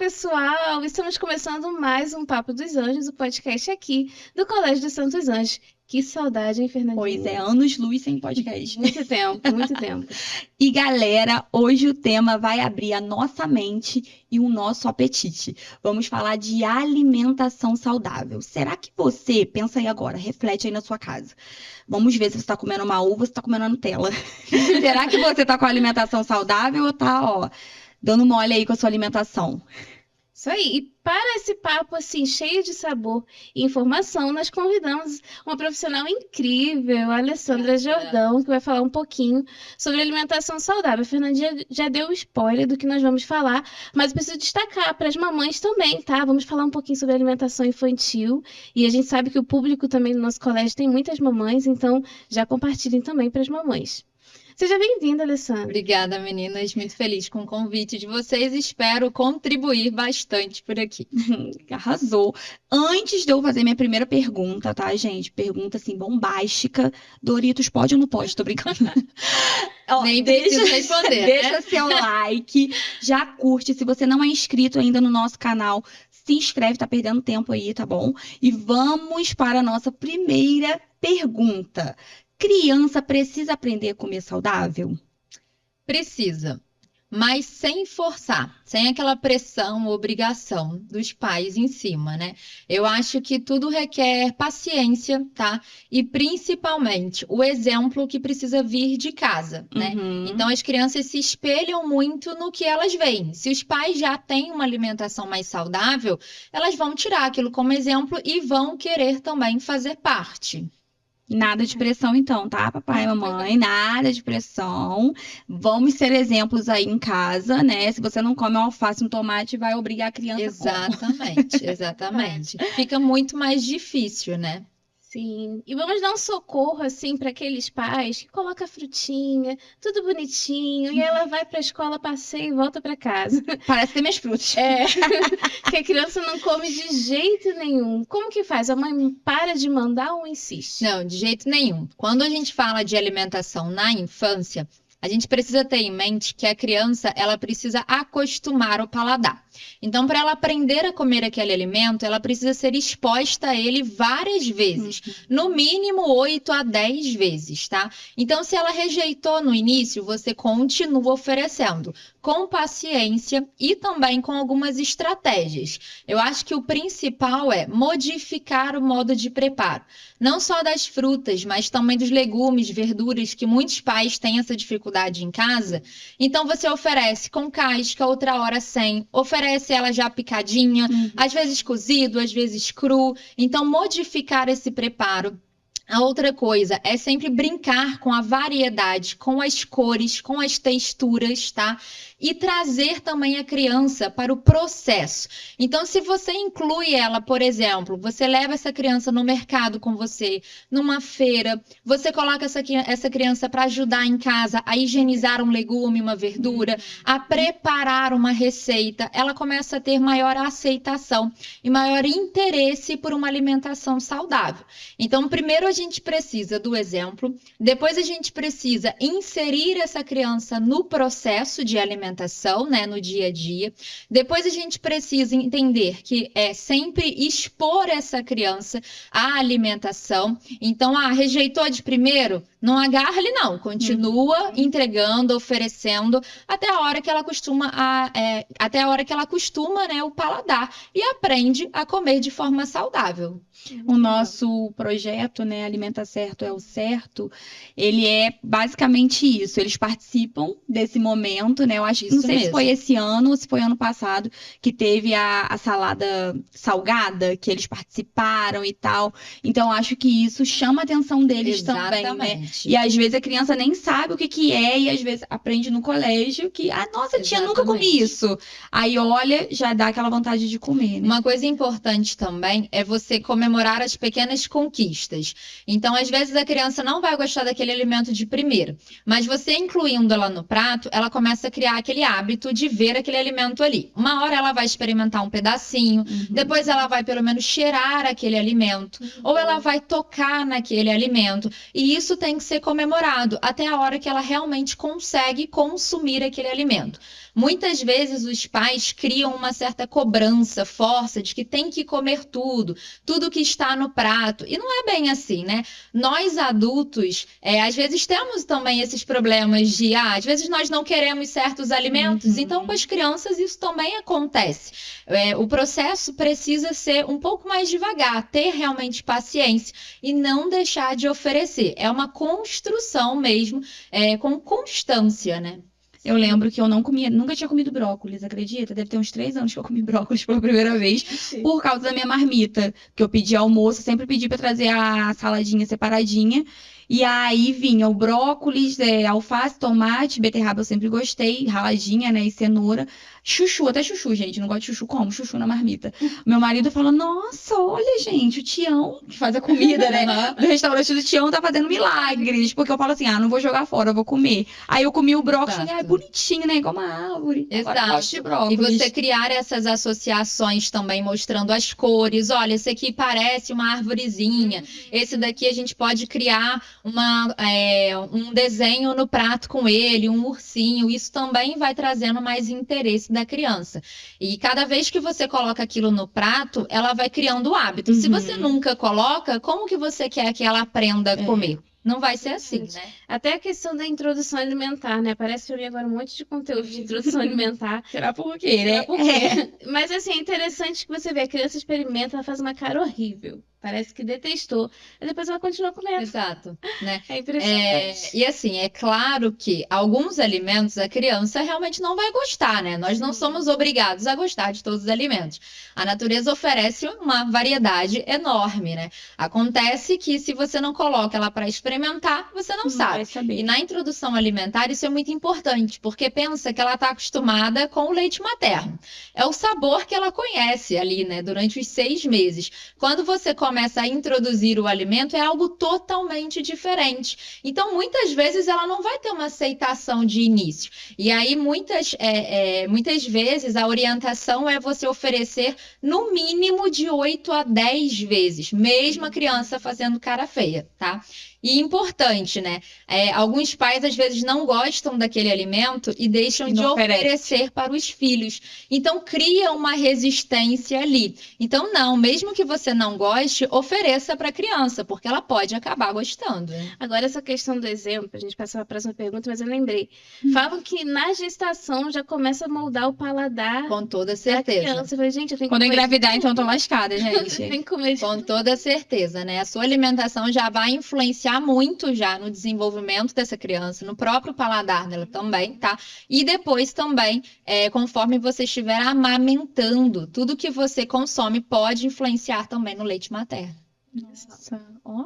pessoal! Estamos começando mais um Papo dos Anjos, o podcast aqui do Colégio dos Santos Anjos. Que saudade, hein, Fernandinha? Pois é, anos-luz sem podcast. Muito tempo, muito tempo. E galera, hoje o tema vai abrir a nossa mente e o nosso apetite. Vamos falar de alimentação saudável. Será que você, pensa aí agora, reflete aí na sua casa. Vamos ver se você tá comendo uma uva ou se tá comendo a Nutella. Será que você tá com a alimentação saudável ou tá, ó, dando mole aí com a sua alimentação? Isso aí. E para esse papo assim, cheio de sabor e informação, nós convidamos uma profissional incrível, a Alessandra Jordão, que vai falar um pouquinho sobre alimentação saudável. A Fernandinha já deu um spoiler do que nós vamos falar, mas eu preciso destacar para as mamães também, tá? Vamos falar um pouquinho sobre alimentação infantil. E a gente sabe que o público também do nosso colégio tem muitas mamães, então já compartilhem também para as mamães. Seja bem-vinda, Alessandra. Obrigada, meninas. Muito feliz com o convite de vocês. Espero contribuir bastante por aqui. Arrasou. Antes de eu fazer minha primeira pergunta, tá, gente? Pergunta, assim, bombástica. Doritos pode ou não pode? Tô brincando. Ó, Nem preciso responder, Deixa né? seu like, já curte. Se você não é inscrito ainda no nosso canal, se inscreve, tá perdendo tempo aí, tá bom? E vamos para a nossa primeira pergunta. Criança precisa aprender a comer saudável? Precisa, mas sem forçar, sem aquela pressão, obrigação dos pais em cima, né? Eu acho que tudo requer paciência, tá? E principalmente o exemplo que precisa vir de casa, né? Uhum. Então as crianças se espelham muito no que elas veem. Se os pais já têm uma alimentação mais saudável, elas vão tirar aquilo como exemplo e vão querer também fazer parte. Nada de pressão, então, tá, papai e mamãe? Nada de pressão. Vamos ser exemplos aí em casa, né? Se você não come um alface, um tomate, vai obrigar a criança a Exatamente, exatamente. Fica muito mais difícil, né? Sim, e vamos dar um socorro assim para aqueles pais que colocam a frutinha, tudo bonitinho, e ela vai para a escola, passeia e volta para casa. Parece ter minhas frutas. É, que a criança não come de jeito nenhum. Como que faz? A mãe para de mandar ou insiste? Não, de jeito nenhum. Quando a gente fala de alimentação na infância, a gente precisa ter em mente que a criança, ela precisa acostumar o paladar. Então, para ela aprender a comer aquele alimento, ela precisa ser exposta a ele várias vezes. No mínimo 8 a 10 vezes, tá? Então, se ela rejeitou no início, você continua oferecendo com paciência e também com algumas estratégias. Eu acho que o principal é modificar o modo de preparo. Não só das frutas, mas também dos legumes, verduras, que muitos pais têm essa dificuldade em casa. Então, você oferece com casca, outra hora sem. Oferece ela já picadinha, às vezes cozido, às vezes cru. Então, modificar esse preparo. A outra coisa é sempre brincar com a variedade, com as cores, com as texturas, tá? E trazer também a criança para o processo. Então, se você inclui ela, por exemplo, você leva essa criança no mercado com você, numa feira, você coloca essa criança para ajudar em casa a higienizar um legume, uma verdura, a preparar uma receita, ela começa a ter maior aceitação e maior interesse por uma alimentação saudável. Então, primeiro a gente precisa do exemplo, depois a gente precisa inserir essa criança no processo de alimentação, né, no dia a dia. Depois a gente precisa entender que é sempre expor essa criança à alimentação. Então, rejeitou de primeiro? Não agarra ali não, continua entregando, oferecendo até a hora que ela acostuma, né, o paladar e aprende a comer de forma saudável. O nosso projeto, né, Alimenta Certo é o Certo, ele é basicamente isso. Eles participam desse momento, né? Eu acho que não Isso sei se mesmo. foi esse ano ou se foi ano passado que teve a salada salgada, que eles participaram e tal. Então, eu acho que isso chama a atenção deles também, né? Exatamente. E às vezes a criança nem sabe o que que é e às vezes aprende no colégio que, nossa, tia, nunca comi Exatamente. isso. Aí olha, já dá aquela vontade de comer, né? Uma coisa importante também é você comemorar as pequenas conquistas. Então, às vezes, a criança não vai gostar daquele alimento de primeira, mas você incluindo ela no prato, ela começa a criar aquele hábito de ver aquele alimento ali. Uma hora ela vai experimentar um pedacinho, depois ela vai pelo menos cheirar aquele alimento, ou ela vai tocar naquele alimento, e isso tem que ser comemorado até a hora que ela realmente consegue consumir aquele alimento. Muitas vezes os pais criam uma certa cobrança, força de que tem que comer tudo que está no prato. E não é bem assim, né? Nós adultos, às vezes temos também esses problemas de, às vezes nós não queremos certos alimentos, então com as crianças isso também acontece. O processo precisa ser um pouco mais devagar, ter realmente paciência e não deixar de oferecer. É uma construção mesmo, com constância, né? Eu lembro que eu nunca tinha comido brócolis, acredita? Deve ter uns 3 anos que eu comi brócolis pela primeira vez, por causa da minha marmita. Que eu pedi almoço, sempre pedi pra trazer a saladinha separadinha. E aí vinha o brócolis, alface, tomate, beterraba eu sempre gostei, raladinha, né, e cenoura. Chuchu, até chuchu, gente, não gosto de chuchu, como chuchu na marmita. Meu marido fala, nossa, olha, gente, o Tião, que faz a comida, né, do restaurante do Tião, tá fazendo milagres. Porque eu falo assim, não vou jogar fora, eu vou comer. Aí eu comi o brócolis, bonitinho, né, igual uma árvore. Exato. Agora eu gosto de brócolis. E você criar essas associações também, mostrando as cores. Olha, esse aqui parece uma arvorezinha. Esse daqui a gente pode criar um desenho no prato com ele, um ursinho. Isso também vai trazendo mais interesse da criança. E cada vez que você coloca aquilo no prato, ela vai criando o hábito. Se você nunca coloca, como que você quer que ela aprenda a comer? Não vai ser assim, né? Até a questão da introdução alimentar, né? Parece que eu li agora um monte de conteúdo de introdução alimentar. Será por quê, né? Mas assim, é interessante que você vê, a criança experimenta, ela faz uma cara horrível. Parece que detestou. Aí depois ela continua comendo. Exato, né? É impressionante. E assim, é claro que alguns alimentos a criança realmente não vai gostar, né? Nós não somos obrigados a gostar de todos os alimentos. A natureza oferece uma variedade enorme, né? Acontece que se você não coloca ela para experimentar, você não sabe. Vai saber. E na introdução alimentar isso é muito importante, porque pensa que ela está acostumada com o leite materno. É o sabor que ela conhece ali, né? Durante os 6 meses. Quando você começa a introduzir o alimento, é algo totalmente diferente. Então, muitas vezes, ela não vai ter uma aceitação de início. E aí, muitas vezes, a orientação é você oferecer no mínimo de 8 a 10 vezes, mesmo a criança fazendo cara feia, tá? E importante, né? Alguns pais, às vezes, não gostam daquele alimento e deixam de oferecer para os filhos. Então, cria uma resistência ali. Então, não, mesmo que você não goste, ofereça para a criança, porque ela pode acabar gostando. Né? Agora, essa questão do exemplo, a gente passa para a próxima pergunta, mas eu lembrei. Falam que na gestação já começa a moldar o paladar. Com toda certeza. Da criança. Eu falei, gente, eu tenho que Quando eu comer engravidar, então eu tô lascada, gente. eu tenho que comer. Com toda certeza, né? A sua alimentação já vai influenciar muito já no desenvolvimento dessa criança, no próprio paladar dela também, tá? E depois também, conforme você estiver amamentando, tudo que você consome pode influenciar também no leite materno. Nossa, ó.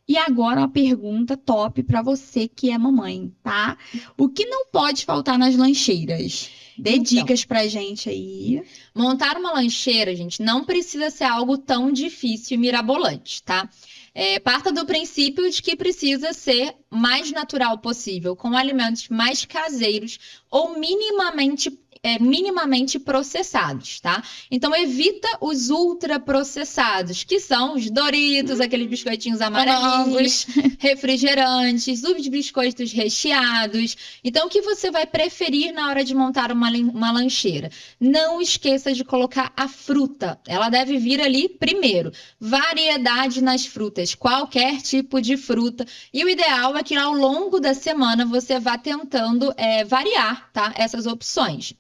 E agora uma pergunta top pra você que é mamãe, tá? O que não pode faltar nas lancheiras? Dê dicas pra gente aí. Montar uma lancheira, gente, não precisa ser algo tão difícil e mirabolante, tá? Parta do princípio de que precisa ser mais natural possível, com alimentos mais caseiros ou minimamente processados, tá? Então, evita os ultraprocessados, que são os Doritos, aqueles biscoitinhos amarelos, refrigerantes, os biscoitos recheados. Então, o que você vai preferir na hora de montar uma lancheira? Não esqueça de colocar a fruta. Ela deve vir ali primeiro. Variedade nas frutas, qualquer tipo de fruta. E o ideal é que ao longo da semana você vá tentando variar, tá? Essas opções.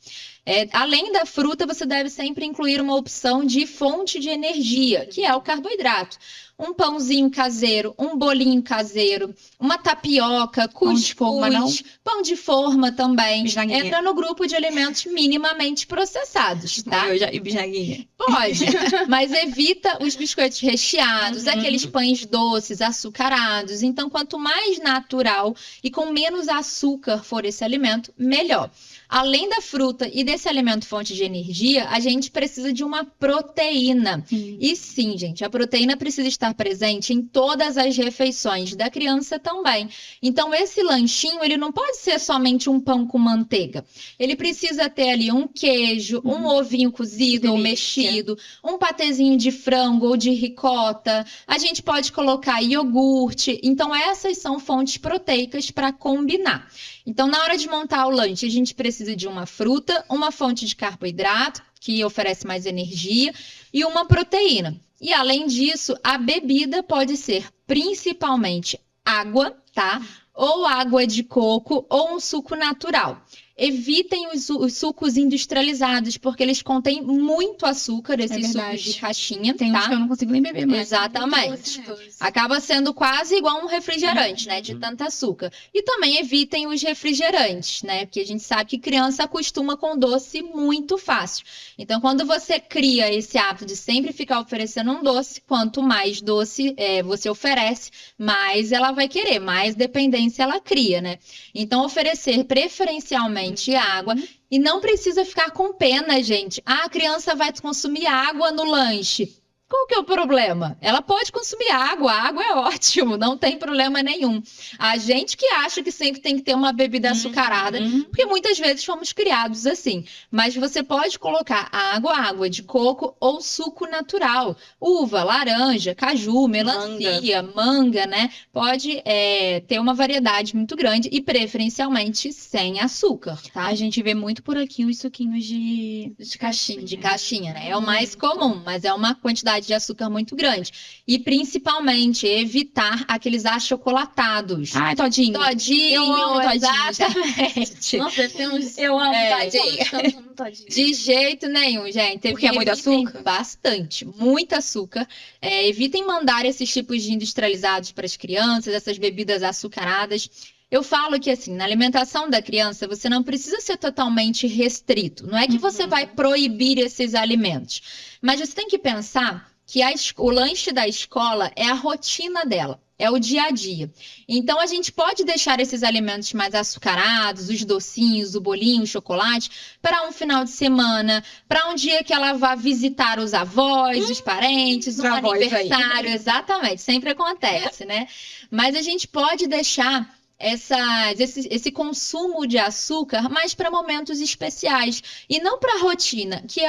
Além da fruta, você deve sempre incluir uma opção de fonte de energia, que é o carboidrato. Um pãozinho caseiro, um bolinho caseiro, uma tapioca, cuscuz, pão de forma também. Bisnaguinha. Entra no grupo de alimentos minimamente processados, tá? E bisnaguinha? Pode, mas evita os biscoitos recheados, aqueles pães doces, açucarados. Então, quanto mais natural e com menos açúcar for esse alimento, melhor. além da fruta e desse alimento fonte de energia, a gente precisa de uma proteína. E sim, gente, a proteína precisa estar presente em todas as refeições da criança também. Então, esse lanchinho, ele não pode ser somente um pão com manteiga. Ele precisa ter ali um queijo, um ovinho cozido ou mexido, um patezinho de frango ou de ricota. A gente pode colocar iogurte. Então, essas são fontes proteicas para combinar. Então, na hora de montar o lanche, a gente precisa de uma fruta, uma fonte de carboidrato, que oferece mais energia, e uma proteína. E, além disso, a bebida pode ser principalmente água, tá? Ou água de coco ou um suco natural. Evitem os sucos industrializados, porque eles contêm muito açúcar, esses sucos de caixinha, Tem tá? uns que eu não consigo nem beber mais. Exatamente. Acaba sendo quase igual um refrigerante, né? De tanto açúcar. E também evitem os refrigerantes, né? Porque a gente sabe que criança acostuma com doce muito fácil. Então, quando você cria esse hábito de sempre ficar oferecendo um doce, quanto mais doce você oferece, mais ela vai querer, mais dependência ela cria, né? Então, oferecer preferencialmente água. E não precisa ficar com pena, gente. Ah, a criança vai consumir água no lanche. Qual que é o problema? Ela pode consumir água, a água é ótimo, não tem problema nenhum. A gente que acha que sempre tem que ter uma bebida açucarada, porque muitas vezes fomos criados assim. Mas você pode colocar água de coco ou suco natural. Uva, laranja, caju, melancia, manga, né? Pode ter uma variedade muito grande e preferencialmente sem açúcar, tá? A gente vê muito por aqui os suquinhos de caixinha. De caixinha, né? É o mais comum, mas é uma quantidade de açúcar muito grande. E principalmente evitar aqueles achocolatados. Ai, todinho. Todinho, Eu amo todinho. exatamente. Nossa, temos... Eu amo todinho. De jeito nenhum, gente. Porque é muito Evitem açúcar? Bastante, muito açúcar. Evitem mandar esses tipos de industrializados para as crianças, essas bebidas açucaradas. Eu falo que, assim, na alimentação da criança, você não precisa ser totalmente restrito. Não é que você vai proibir esses alimentos. Mas você tem que pensar que o lanche da escola é a rotina dela. É o dia a dia. Então, a gente pode deixar esses alimentos mais açucarados, os docinhos, o bolinho, o chocolate, para um final de semana, para um dia que ela vá visitar os avós, os parentes, um aniversário. Exatamente, sempre acontece, né? Mas a gente pode deixar esse consumo de açúcar mais para momentos especiais e não para a rotina, que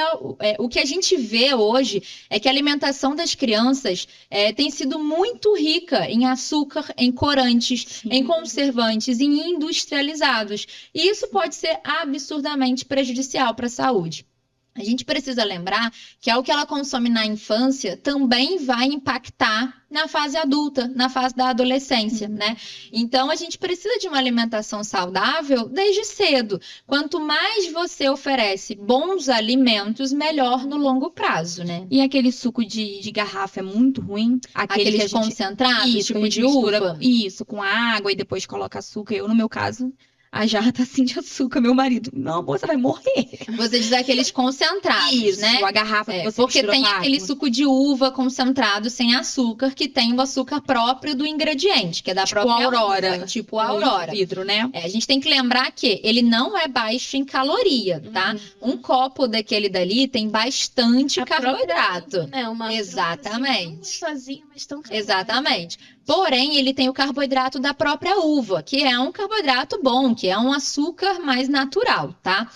o que a gente vê hoje é que a alimentação das crianças tem sido muito rica em açúcar, em corantes, em conservantes, em industrializados. E isso pode ser absurdamente prejudicial para a saúde. A gente precisa lembrar que o que ela consome na infância também vai impactar na fase adulta, na fase da adolescência, né? Então, a gente precisa de uma alimentação saudável desde cedo. Quanto mais você oferece bons alimentos, melhor no longo prazo, né? E aquele suco de garrafa é muito ruim? Aqueles concentrados, isso, tipo de uva? Isso, com água e depois coloca açúcar. Eu, no meu caso... A jarra tá assim de açúcar, meu marido. Não, amor, você vai morrer. Você diz aqueles concentrados, isso, né? A garrafa que você porque tem com aquele suco de uva concentrado sem açúcar, que tem o açúcar próprio do ingrediente, que é da própria Aurora. uva, tipo a Aurora. Vidro, né? A gente tem que lembrar que ele não é baixo em caloria, tá? Um copo daquele dali tem bastante carboidrato. Exatamente. Sozinho, mas tão Exatamente. Porém, ele tem o carboidrato da própria uva, que é um carboidrato bom, que é um açúcar mais natural, tá?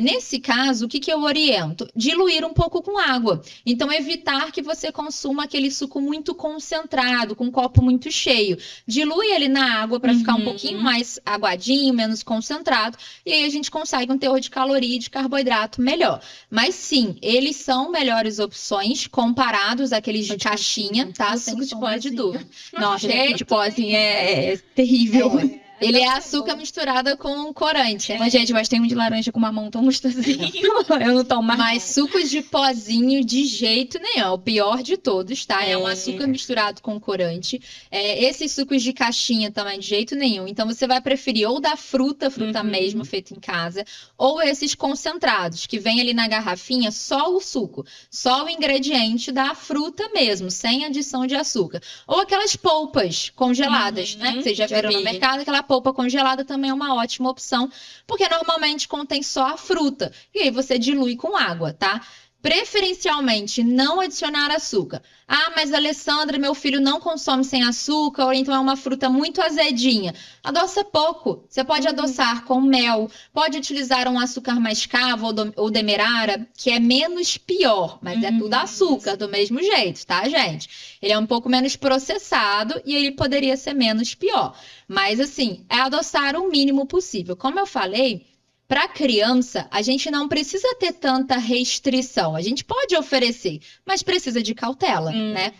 Nesse caso, o que eu oriento? Diluir um pouco com água. Então, evitar que você consuma aquele suco muito concentrado, com um copo muito cheio. Dilui ele na água para ficar um pouquinho mais aguadinho, menos concentrado, e aí a gente consegue um teor de caloria e de carboidrato melhor. Mas sim, eles são melhores opções comparados àqueles de caixinha, tá? Sem sombra de dúvida. Nossa, de pozinho é terrível. Ele é açúcar misturado com corante. Mas, gente, mas tem um de laranja com mamão tão gostosinho. Eu não tomo mais. Mas sucos de pozinho de jeito nenhum. É o pior de todos, tá? É um açúcar misturado com corante. Esses sucos de caixinha também, de jeito nenhum. Então, você vai preferir ou da fruta mesmo, feita em casa, ou esses concentrados, que vem ali na garrafinha só o suco, só o ingrediente da fruta mesmo, sem adição de açúcar. Ou aquelas polpas congeladas, né? Que vocês já viram no mercado, aquela polpa congelada também é uma ótima opção, porque normalmente contém só a fruta. E aí você dilui com água, tá? Preferencialmente, não adicionar açúcar. Ah, mas Alessandra, meu filho não consome sem açúcar, ou então é uma fruta muito azedinha. Adoça pouco. Você pode adoçar com mel, pode utilizar um açúcar mascavo ou demerara, que é menos pior, mas é tudo açúcar do mesmo jeito, tá, gente? Ele é um pouco menos processado e ele poderia ser menos pior. Mas, assim, é adoçar o mínimo possível. Como eu falei, para criança, a gente não precisa ter tanta restrição. A gente pode oferecer, mas precisa de cautela, né?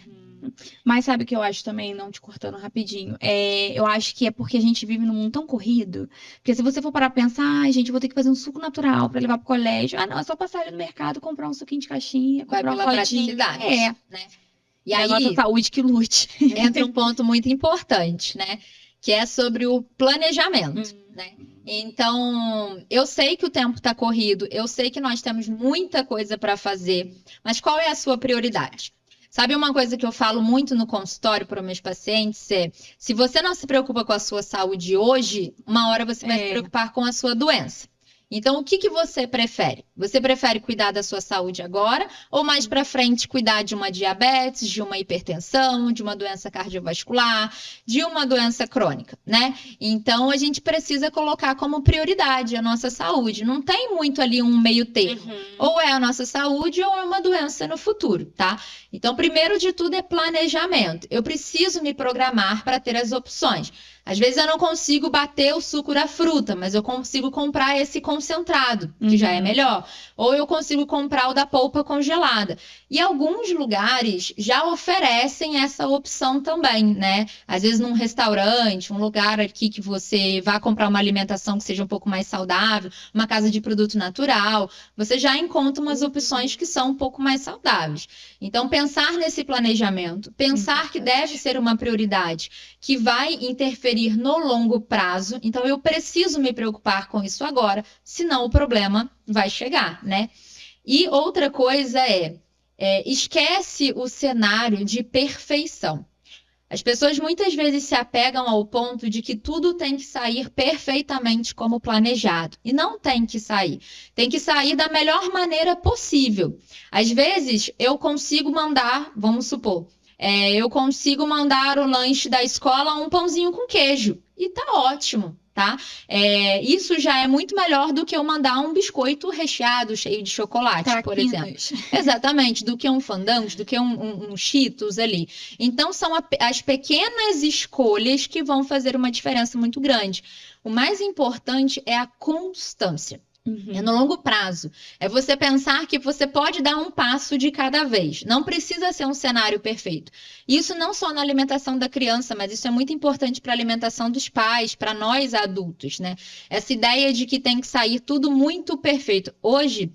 Mas sabe o que eu acho também, não te cortando rapidinho? Eu acho que é porque a gente vive num mundo tão corrido. Porque se você for parar pra pensar, ai, gente, vou ter que fazer um suco natural pra levar pro colégio. Ah, não, é só passar ali no mercado, comprar um suquinho de caixinha, Vai comprar pela um rodinho. praticidade, né? E a nossa aí saúde que lute. entra um ponto muito importante, né? Que é sobre o planejamento, né? Então, eu sei que o tempo está corrido, eu sei que nós temos muita coisa para fazer, mas qual é a sua prioridade? Sabe uma coisa que eu falo muito no consultório para meus pacientes é, se você não se preocupa com a sua saúde hoje, uma hora você vai se preocupar com a sua doença. Então, o que você prefere? Você prefere cuidar da sua saúde agora ou mais para frente cuidar de uma diabetes, de uma hipertensão, de uma doença cardiovascular, de uma doença crônica, né? Então, a gente precisa colocar como prioridade a nossa saúde. Não tem muito ali um meio termo. Ou é a nossa saúde ou é uma doença no futuro, tá? Então, primeiro de tudo é planejamento. Eu preciso me programar para ter as opções. Às vezes eu não consigo bater o suco da fruta, mas eu consigo comprar esse concentrado, que já é melhor. Ou eu consigo comprar o da polpa congelada. E alguns lugares já oferecem essa opção também, né? Às vezes num restaurante, um lugar aqui que você vá comprar uma alimentação que seja um pouco mais saudável, uma casa de produto natural, você já encontra umas opções que são um pouco mais saudáveis. Então, pensar nesse planejamento, pensar que deve ser uma prioridade, que vai interferir no longo prazo, então eu preciso me preocupar com isso agora, senão o problema vai chegar, né? E outra coisa esquece o cenário de perfeição. As pessoas muitas vezes se apegam ao ponto de que tudo tem que sair perfeitamente como planejado. E não tem que sair. Tem que sair da melhor maneira possível. Às vezes, eu consigo mandar, vamos supor, eu consigo mandar o lanche da escola um pãozinho com queijo. E tá ótimo, tá? Isso já é muito melhor do que eu mandar um biscoito recheado, cheio de chocolate, por exemplo. Exatamente, do que um fandangos, do que um Cheetos ali. Então, são as pequenas escolhas que vão fazer uma diferença muito grande. O mais importante é a constância. É no longo prazo. É você pensar que você pode dar um passo de cada vez. Não precisa ser um cenário perfeito. Isso não só na alimentação da criança, mas isso é muito importante para a alimentação dos pais, para nós adultos, né? Essa ideia de que tem que sair tudo muito perfeito. Hoje,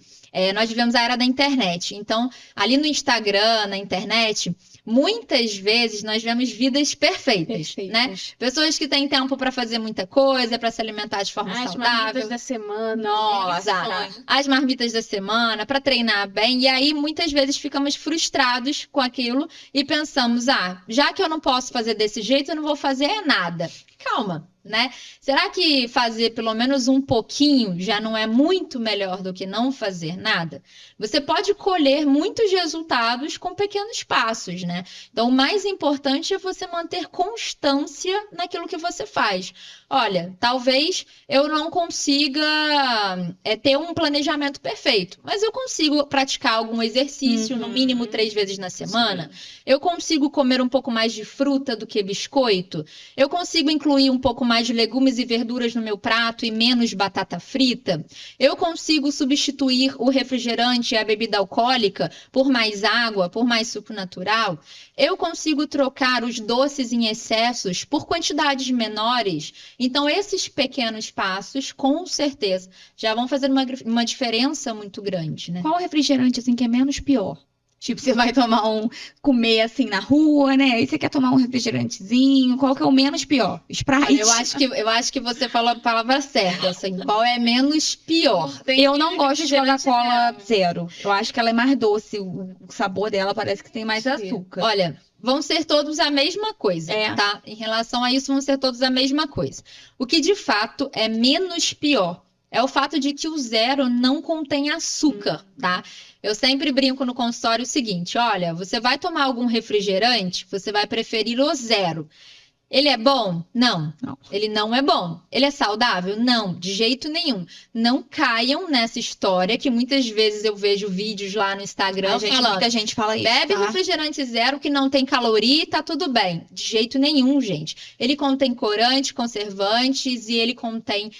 nós vivemos a era da internet. Então, ali no Instagram, na internet, muitas vezes nós vemos vidas perfeitas, né? Pessoas que têm tempo para fazer muita coisa, para se alimentar de forma saudável. As marmitas da semana. Nossa, as marmitas da semana, para treinar bem. E aí, muitas vezes, ficamos frustrados com aquilo e pensamos, já que eu não posso fazer desse jeito, eu não vou fazer nada. Calma, né? Será que fazer pelo menos um pouquinho já não é muito melhor do que não fazer nada? Você pode colher muitos resultados com pequenos passos, né? Então, o mais importante é você manter constância naquilo que você faz. Olha, talvez eu não consiga ter um planejamento perfeito, mas eu consigo praticar algum exercício, no mínimo 3 vezes na semana. Eu consigo comer um pouco mais de fruta do que biscoito. Eu consigo incluir um pouco mais de legumes e verduras no meu prato e menos batata frita. Eu consigo substituir o refrigerante e a bebida alcoólica por mais água, por mais suco natural. Eu consigo trocar os doces em excessos por quantidades menores. Então, esses pequenos passos, com certeza, já vão fazer uma diferença muito grande, né? Qual refrigerante, assim, que é menos pior? Tipo, você vai comer assim na rua, né? Aí você quer tomar um refrigerantezinho. Qual que é o menos pior? Sprite. Eu acho que você falou a palavra certa, assim, qual é menos pior? Eu não gosto de refrigerante Coca-Cola não. zero. Eu acho que ela é mais doce. O sabor dela parece que tem mais açúcar. Olha, vão ser todos a mesma coisa, tá? Em relação a isso, vão ser todos a mesma coisa. O que de fato é menos pior é o fato de que o zero não contém açúcar, tá? Eu sempre brinco no consultório o seguinte: olha, você vai tomar algum refrigerante, você vai preferir o zero. Ele é bom? Não. Ele não é bom. Ele é saudável? Não, de jeito nenhum. Não caiam nessa história que muitas vezes eu vejo vídeos lá no Instagram falando, muita gente fala isso, bebe refrigerante zero que não tem caloria e tá tudo bem. De jeito nenhum, gente. Ele contém corante, conservantes e ele contém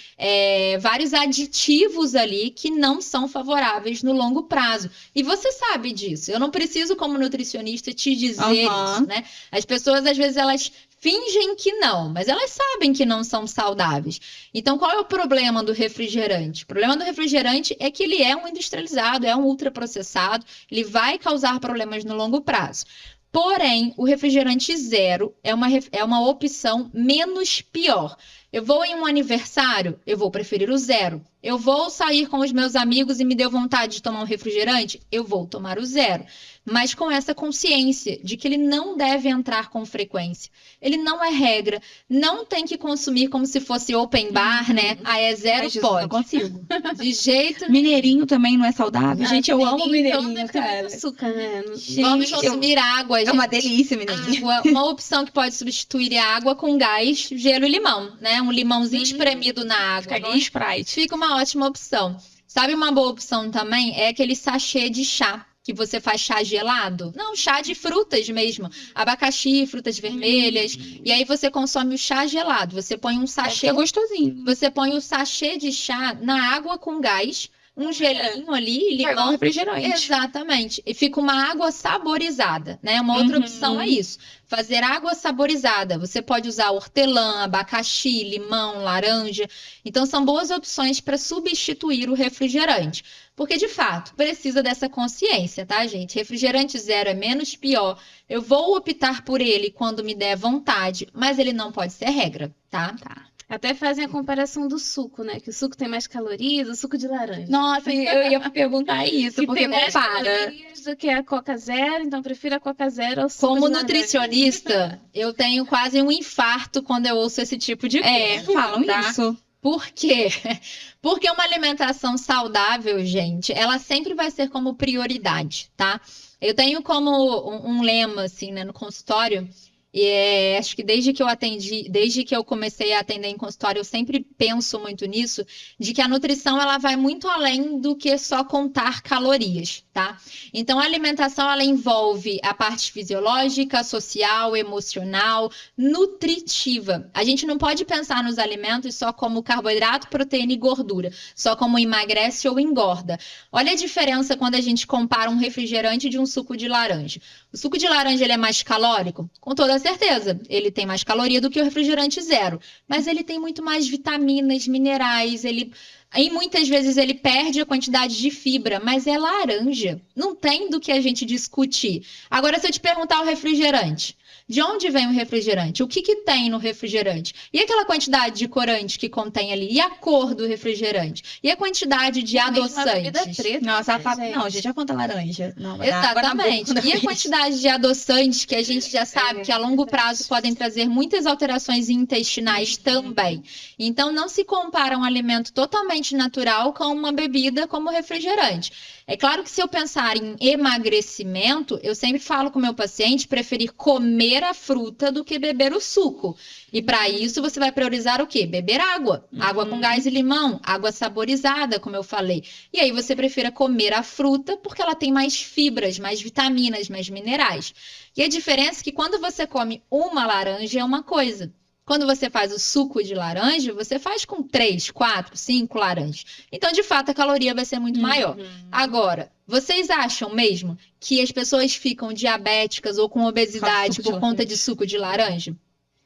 vários aditivos ali que não são favoráveis no longo prazo. E você sabe disso. Eu não preciso, como nutricionista, te dizer isso, né? As pessoas, às vezes, elas fingem que não, mas elas sabem que não são saudáveis. Então, qual é o problema do refrigerante? O problema do refrigerante é que ele é um industrializado, é um ultraprocessado, ele vai causar problemas no longo prazo. Porém, o refrigerante zero é uma opção menos pior. Eu vou em um aniversário, eu vou preferir o zero. Eu vou sair com os meus amigos e me deu vontade de tomar um refrigerante, eu vou tomar o zero. Mas com essa consciência de que ele não deve entrar com frequência. Ele não é regra, não tem que consumir como se fosse open bar, né? É zero, pode. Não consigo. De jeito Mineirinho também não é saudável? Gente, eu amo mineirinho, cara. Açúcar, né? Vamos consumir água, gente. É uma delícia, mineirinho. Uma opção que pode substituir a água com gás, gelo e limão, né? Um limãozinho espremido na água. Fica Sprite. Fica uma ótima opção. Sabe uma boa opção também? É aquele sachê de chá. Que você faz chá gelado? Não, chá de frutas mesmo. Abacaxi, frutas vermelhas. E aí você consome o chá gelado. Você põe um sachê. É gostosinho. Você põe o sachê de chá na água com gás. Um gelinho ali, limão. Um refrigerante. Exatamente. E fica uma água saborizada, né? Uma outra opção é isso. Fazer água saborizada. Você pode usar hortelã, abacaxi, limão, laranja. Então, são boas opções para substituir o refrigerante. Porque, de fato, precisa dessa consciência, tá, gente? Refrigerante zero é menos pior. Eu vou optar por ele quando me der vontade, mas ele não pode ser regra, tá? Até fazem a comparação do suco, né? Que o suco tem mais calorias, o suco de laranja. Nossa, eu ia perguntar isso, Que porque tem mais compara. calorias do que a Coca Zero, então eu prefiro a Coca Zero ao suco Como de laranja. nutricionista, eu tenho quase um infarto quando eu ouço esse tipo de coisa. Falam tá? isso. Por quê? Porque uma alimentação saudável, gente, ela sempre vai ser como prioridade, tá? Eu tenho como um lema, assim, né, no consultório, e acho que desde que eu comecei a atender em consultório, eu sempre penso muito nisso, de que a nutrição, ela vai muito além do que só contar calorias, tá? Então, a alimentação, ela envolve a parte fisiológica, social, emocional, nutritiva. A gente não pode pensar nos alimentos só como carboidrato, proteína e gordura, só como emagrece ou engorda. Olha a diferença quando a gente compara um refrigerante de um suco de laranja. O suco de laranja, ele é mais calórico? Com toda certeza, ele tem mais caloria do que o refrigerante zero, mas ele tem muito mais vitaminas, minerais, aí muitas vezes ele perde a quantidade de fibra, mas é laranja, não tem do que a gente discutir. Agora, se eu te perguntar o refrigerante, de onde vem o refrigerante? O que tem no refrigerante? E aquela quantidade de corante que contém ali? E a cor do refrigerante? E a quantidade de adoçantes? Nossa, não, gente, já conta laranja. Não, exatamente. E a quantidade de adoçantes que a gente já sabe que a longo prazo podem trazer muitas alterações intestinais também. Então, não se compara um alimento totalmente natural com uma bebida como refrigerante. É claro que se eu pensar em emagrecimento, eu sempre falo com o meu paciente preferir comer a fruta do que beber o suco. E para isso você vai priorizar o quê? Beber água. Água com gás e limão, água saborizada, como eu falei. E aí você prefira comer a fruta porque ela tem mais fibras, mais vitaminas, mais minerais. E a diferença é que quando você come uma laranja é uma coisa. Quando você faz o suco de laranja, você faz com 3, 4, 5 laranjas. Então, de fato, a caloria vai ser muito maior. Agora, vocês acham mesmo que as pessoas ficam diabéticas ou com obesidade por conta de suco de laranja?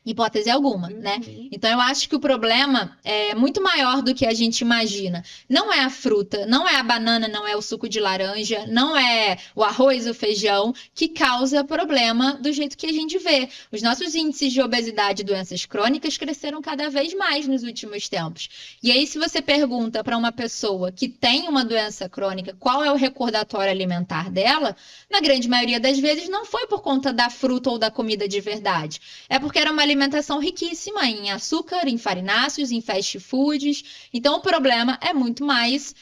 Hipótese alguma, né? Então, eu acho que o problema é muito maior do que a gente imagina. Não é a fruta, não é a banana, não é o suco de laranja, não é o arroz, o feijão que causa problema do jeito que a gente vê. Os nossos índices de obesidade e doenças crônicas cresceram cada vez mais nos últimos tempos. E aí, se você pergunta para uma pessoa que tem uma doença crônica qual é o recordatório alimentar dela, na grande maioria das vezes não foi por conta da fruta ou da comida de verdade. É porque era uma alimentação riquíssima em açúcar, em farináceos, em fast foods. Então, o problema é muito mais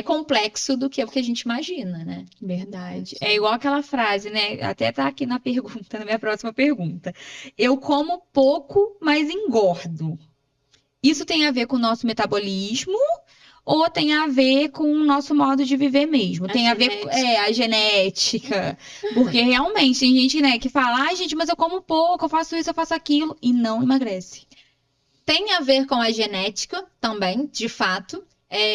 complexo do que o que a gente imagina, né? Verdade. É igual aquela frase, né? Até tá aqui na pergunta, na minha próxima pergunta. Eu como pouco, mas engordo. Isso tem a ver com o nosso metabolismo ou tem a ver com o nosso modo de viver mesmo? Tem a ver com a genética. Porque realmente tem gente, né, que fala, ai, gente, mas eu como pouco, eu faço isso, eu faço aquilo, e não emagrece. Tem a ver com a genética também, de fato.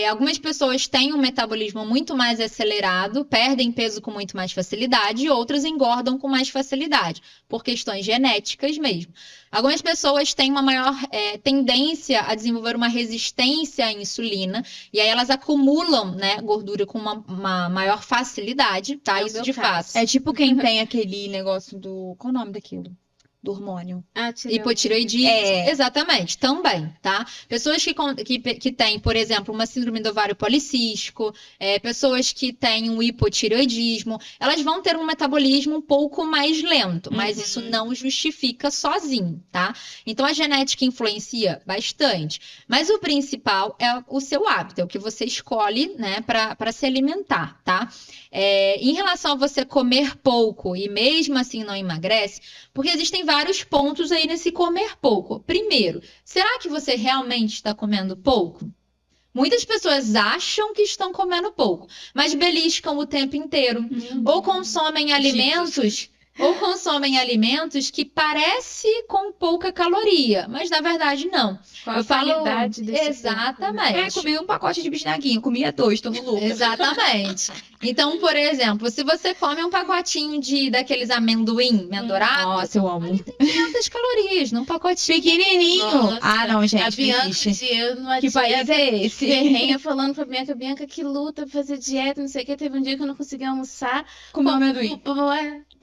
Algumas pessoas têm um metabolismo muito mais acelerado, perdem peso com muito mais facilidade, e outras engordam com mais facilidade, por questões genéticas mesmo. Algumas pessoas têm uma maior tendência a desenvolver uma resistência à insulina, e aí elas acumulam, né, gordura com uma maior facilidade, tá? Isso de fato. É tipo quem tem aquele negócio do... Qual o nome daquilo? Do hormônio. Hipotireoidite, exatamente, também, tá? Pessoas que têm, por exemplo, uma síndrome do ovário policístico, pessoas que têm um hipotireoidismo, elas vão ter um metabolismo um pouco mais lento, mas isso não justifica sozinho, tá? Então, a genética influencia bastante, mas o principal é o seu hábito, é o que você escolhe, né, para se alimentar, tá? Em relação a você comer pouco e mesmo assim não emagrece, porque existem vários pontos aí nesse comer pouco. Primeiro, será que você realmente está comendo pouco? Muitas pessoas acham que estão comendo pouco, mas beliscam o tempo inteiro. Ou consomem alimentos... Ou consomem alimentos que parecem com pouca caloria, mas na verdade não. Qual a qualidade desse exatamente. Comi um pacote de bisnaguinha, comia 2, tô louca. Exatamente. Então, por exemplo, se você come um pacotinho daqueles amendoim dourado, nossa, eu amo. Tem 500 calorias num pacotinho pequenininho. Nossa, não, gente, a Bianca, que país é esse? Ferrenha falando pra Bianca que luta pra fazer dieta, não sei o que. Teve um dia que eu não consegui almoçar. Comeu amendoim.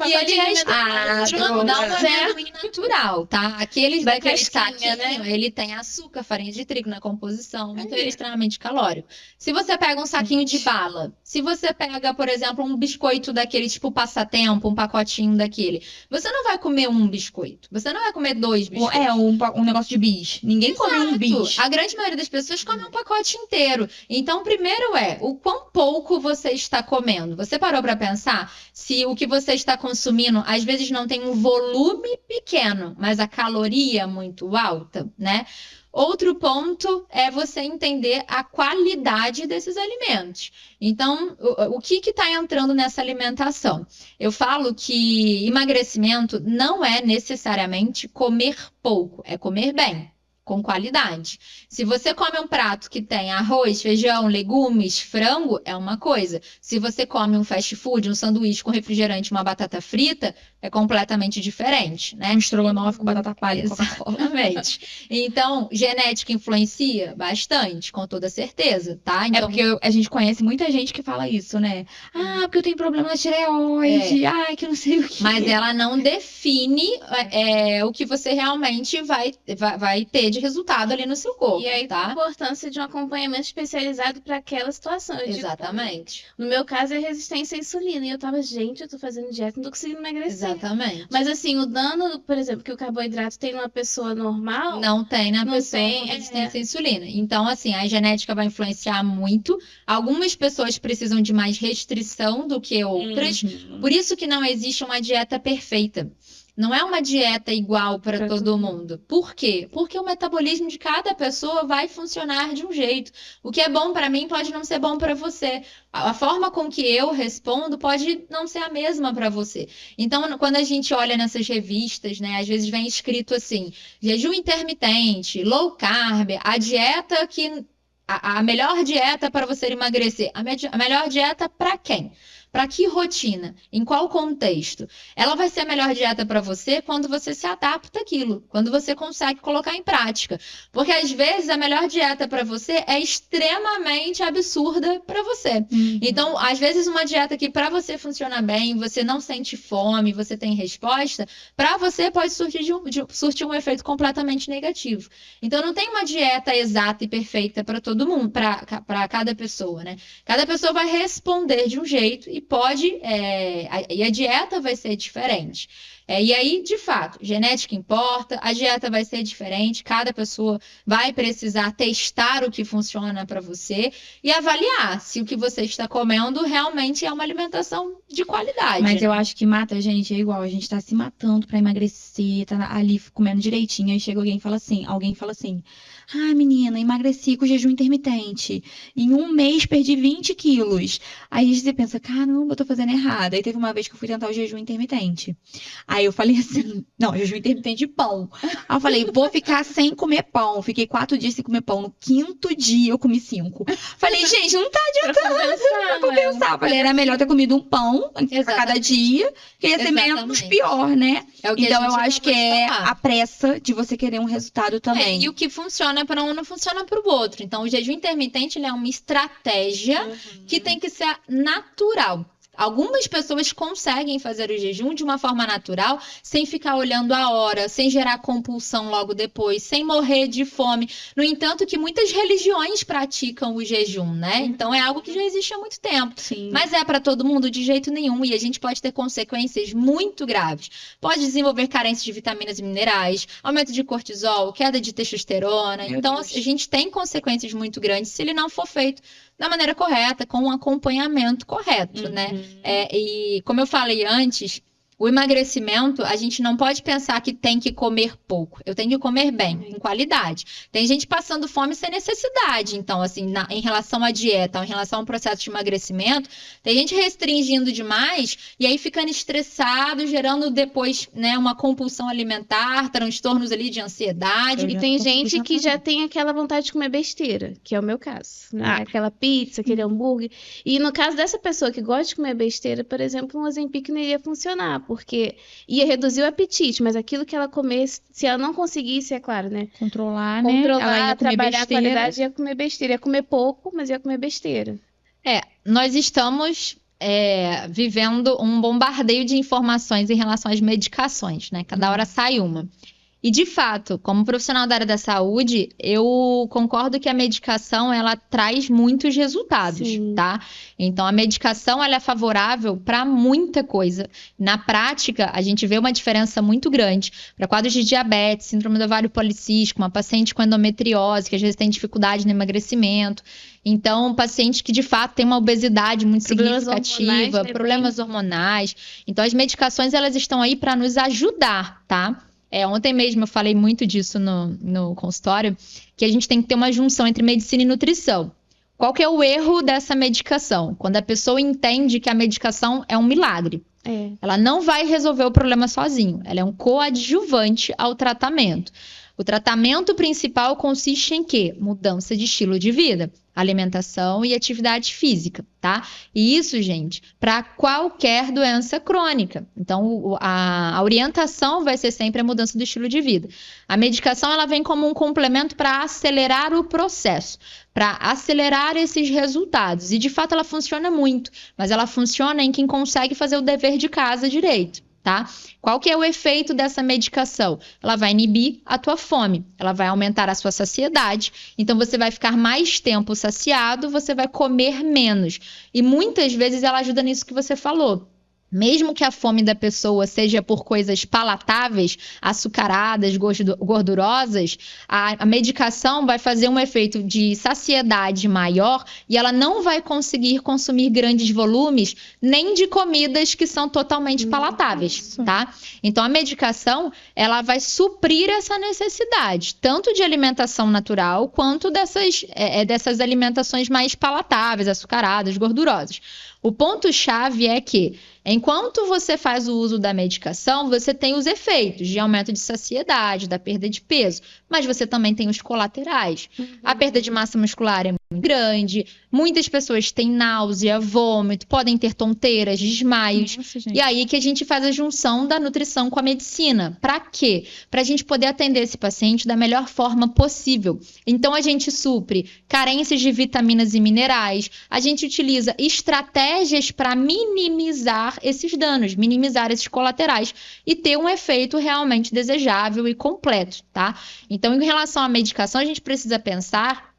E ele não é amendoim natural, tá? Aqueles daqueles saquinhos, né? Ele tem açúcar, farinha de trigo na composição, então ele é extremamente calórico. Se você pega um saquinho de bala, se você pega, por exemplo, um biscoito daquele tipo passatempo, um pacotinho daquele, você não vai comer um biscoito, você não vai comer 2 biscoitos. Um negócio de bis. Ninguém come um bis. A grande maioria das pessoas come um pacote inteiro. Então, primeiro o quão pouco você está comendo. Você parou para pensar se o que você está consumindo, às vezes não tem um volume pequeno, mas a caloria muito alta, né? Outro ponto é você entender a qualidade desses alimentos. Então, o que está entrando nessa alimentação? Eu falo que emagrecimento não é necessariamente comer pouco, é comer bem, com qualidade. Se você come um prato que tem arroz, feijão, legumes, frango, é uma coisa. Se você come um fast food, um sanduíche com refrigerante, uma batata frita, é completamente diferente, né? Um estrogonofe com batata palha. Exatamente. Então, genética influencia bastante, com toda certeza, tá? Então, porque a gente conhece muita gente que fala isso, né? Porque eu tenho problema na tireoide, que não sei o que. Mas ela não define o que você realmente vai ter de resultado ali no seu corpo. E aí, tá? a importância de um acompanhamento especializado para aquela situação. Exatamente. No meu caso, é resistência à insulina. E eu tava, gente, eu tô fazendo dieta, não tô conseguindo emagrecer. Exatamente. Mas assim, o dano, por exemplo, que o carboidrato tem numa pessoa normal... Não tem na pessoa com resistência à insulina. Então, assim, a genética vai influenciar muito. Algumas pessoas precisam de mais restrição do que outras. Por isso que não existe uma dieta perfeita. Não é uma dieta igual para todo mundo. Por quê? Porque o metabolismo de cada pessoa vai funcionar de um jeito. O que é bom para mim pode não ser bom para você. A forma com que eu respondo pode não ser a mesma para você. Então, quando a gente olha nessas revistas, né, às vezes vem escrito assim, jejum intermitente, low carb, a dieta que... A melhor dieta para você emagrecer. A melhor dieta para quem? Para que rotina? Em qual contexto? Ela vai ser a melhor dieta para você quando você se adapta àquilo, quando você consegue colocar em prática. Porque às vezes a melhor dieta para você é extremamente absurda para você. Então, às vezes uma dieta que para você funciona bem, você não sente fome, você tem resposta, para você pode surtir um efeito completamente negativo. Então, não tem uma dieta exata e perfeita para todo mundo, para cada pessoa, né? Cada pessoa vai responder de um jeito e a dieta vai ser diferente. E aí, de fato, genética importa, a dieta vai ser diferente, cada pessoa vai precisar testar o que funciona para você e avaliar se o que você está comendo realmente é uma alimentação de qualidade. Mas eu acho que mata a gente, é igual, a gente tá se matando pra emagrecer, tá ali comendo direitinho, aí chega alguém e fala assim, ah, menina, emagreci com jejum intermitente, em um mês perdi 20 quilos. Aí você pensa, caramba, eu tô fazendo errado. Aí teve uma vez que eu fui tentar o jejum intermitente. Aí eu falei assim, não, jejum intermitente de pão. Aí eu falei, vou ficar sem comer pão. Fiquei 4 dias sem comer pão. No 5º dia eu comi 5. Falei, gente, não tá adiantando pra compensar. Falei, era melhor ter comido um pão a cada dia, que ia ser menos pior, né? Então eu acho que é a pressa de você querer um resultado também. E o que funciona para um não funciona para o outro. Então, o jejum intermitente ele é uma estratégia que tem que ser natural. Algumas pessoas conseguem fazer o jejum de uma forma natural, sem ficar olhando a hora, sem gerar compulsão logo depois, sem morrer de fome. No entanto, que muitas religiões praticam o jejum, né? Então é algo que já existe há muito tempo. Sim. Mas é para todo mundo de jeito nenhum e a gente pode ter consequências muito graves. Pode desenvolver carência de vitaminas e minerais, aumento de cortisol, queda de testosterona. Então a gente tem consequências muito grandes se ele não for feito da maneira correta, com um acompanhamento correto, né? E como eu falei antes, o emagrecimento, a gente não pode pensar que tem que comer pouco. Eu tenho que comer bem, com qualidade. Tem gente passando fome sem necessidade. Então, assim, em relação à dieta, ou em relação ao processo de emagrecimento, tem gente restringindo demais e aí ficando estressado, gerando depois, né, uma compulsão alimentar, transtornos ali de ansiedade. E tem gente que já tem aquela vontade de comer besteira, que é o meu caso, né? Aquela pizza, aquele hambúrguer. E no caso dessa pessoa que gosta de comer besteira, por exemplo, um Ozempic não iria funcionar, porque ia reduzir o apetite, mas aquilo que ela comesse, se ela não conseguisse, é claro, né? Controlar, né? Ela ia comer trabalhar besteira. a qualidade, ia comer besteira. Ia comer pouco, mas ia comer besteira. Nós estamos vivendo um bombardeio de informações em relação às medicações, né? Cada hora sai uma. E, de fato, como profissional da área da saúde, eu concordo que a medicação, ela traz muitos resultados, tá? Então, a medicação, ela é favorável para muita coisa. Na prática, a gente vê uma diferença muito grande para quadros de diabetes, síndrome do ovário policístico, uma paciente com endometriose, que às vezes tem dificuldade no emagrecimento. Então, um paciente que, de fato, tem uma obesidade muito significativa, problemas hormonais. Então, as medicações, elas estão aí para nos ajudar, tá? Ontem mesmo eu falei muito disso no consultório, que a gente tem que ter uma junção entre medicina e nutrição. Qual que é o erro dessa medicação? Quando a pessoa entende que a medicação é um milagre. Ela não vai resolver o problema sozinho. Ela é um coadjuvante ao tratamento. O tratamento principal consiste em quê? Mudança de estilo de vida, alimentação e atividade física, tá? E isso, gente, para qualquer doença crônica. Então, a orientação vai ser sempre a mudança do estilo de vida. A medicação, ela vem como um complemento para acelerar o processo, para acelerar esses resultados. E, de fato, ela funciona muito, mas ela funciona em quem consegue fazer o dever de casa direito. Tá? Qual que é o efeito dessa medicação? Ela vai inibir a tua fome, ela vai aumentar a sua saciedade, então você vai ficar mais tempo saciado, você vai comer menos. E muitas vezes ela ajuda nisso que você falou. Mesmo que a fome da pessoa seja por coisas palatáveis, açucaradas, gordurosas, a medicação vai fazer um efeito de saciedade maior e ela não vai conseguir consumir grandes volumes nem de comidas que são totalmente palatáveis, tá? Então, a medicação, ela vai suprir essa necessidade, tanto de alimentação natural, quanto dessas alimentações mais palatáveis, açucaradas, gordurosas. O ponto-chave é que, enquanto você faz o uso da medicação, você tem os efeitos de aumento de saciedade, da perda de peso, mas você também tem os colaterais. A perda de massa muscular é grande, muitas pessoas têm náusea, vômito, podem ter tonteiras, desmaios. Nossa, gente. E aí que a gente faz a junção da nutrição com a medicina. Para quê? Para a gente poder atender esse paciente da melhor forma possível. Então a gente supre carências de vitaminas e minerais, a gente utiliza estratégias para minimizar esses danos, minimizar esses colaterais e ter um efeito realmente desejável e completo, tá? Então, em relação à medicação, a gente precisa pensar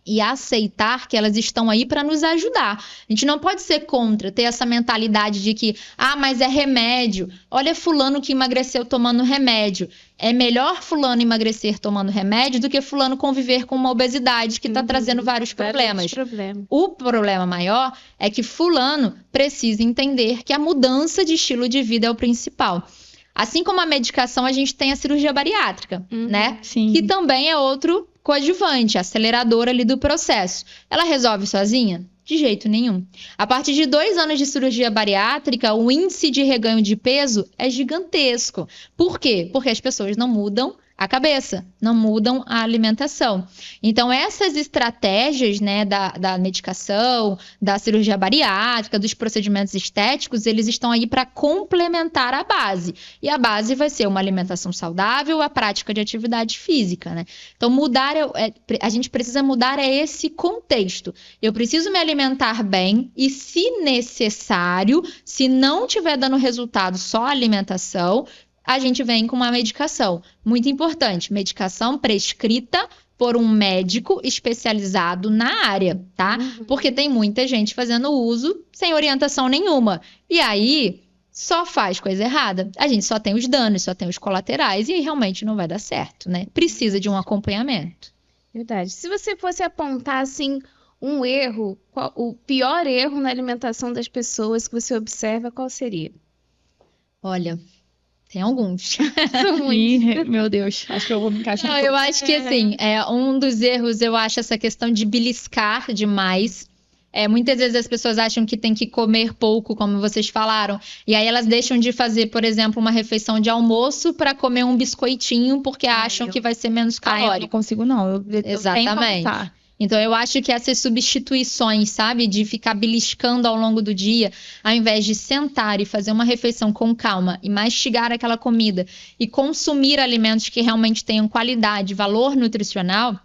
e aceitar que elas estão aí para nos ajudar. A gente não pode ser contra, ter essa mentalidade de que, mas é remédio. Olha fulano que emagreceu tomando remédio. É melhor fulano emagrecer tomando remédio do que fulano conviver com uma obesidade que está trazendo vários problemas. O problema maior é que fulano precisa entender que a mudança de estilo de vida é o principal. Assim como a medicação, a gente tem a cirurgia bariátrica, né? Sim. Que também é outro coadjuvante, acelerador ali do processo. Ela resolve sozinha? De jeito nenhum. A partir de 2 anos de cirurgia bariátrica, o índice de reganho de peso é gigantesco. Por quê? Porque as pessoas não mudam a cabeça, não mudam a alimentação. Então, essas estratégias, né, da medicação, da cirurgia bariátrica, dos procedimentos estéticos, eles estão aí para complementar a base. E a base vai ser uma alimentação saudável, a prática de atividade física, né? Então, a gente precisa mudar esse contexto. Eu preciso me alimentar bem e, se necessário, se não estiver dando resultado só a alimentação, a gente vem com uma medicação. Muito importante, medicação prescrita por um médico especializado na área, tá? Porque tem muita gente fazendo uso sem orientação nenhuma. E aí, só faz coisa errada. A gente só tem os danos, só tem os colaterais e realmente não vai dar certo, né? Precisa de um acompanhamento. Verdade. Se você fosse apontar, assim, um erro, o pior erro na alimentação das pessoas que você observa, qual seria? Olha, tem alguns. Ih, meu Deus, acho que eu vou me encaixar. Não, eu acho que assim, um dos erros, eu acho essa questão de beliscar demais. Muitas vezes as pessoas acham que tem que comer pouco, como vocês falaram, e aí elas deixam de fazer, por exemplo, uma refeição de almoço para comer um biscoitinho porque acham que vai ser menos Eu calórico. não consigo, não. Eu Exatamente. tenho que Então, eu acho que essas substituições, sabe, de ficar beliscando ao longo do dia, ao invés de sentar e fazer uma refeição com calma e mastigar aquela comida e consumir alimentos que realmente tenham qualidade, valor nutricional,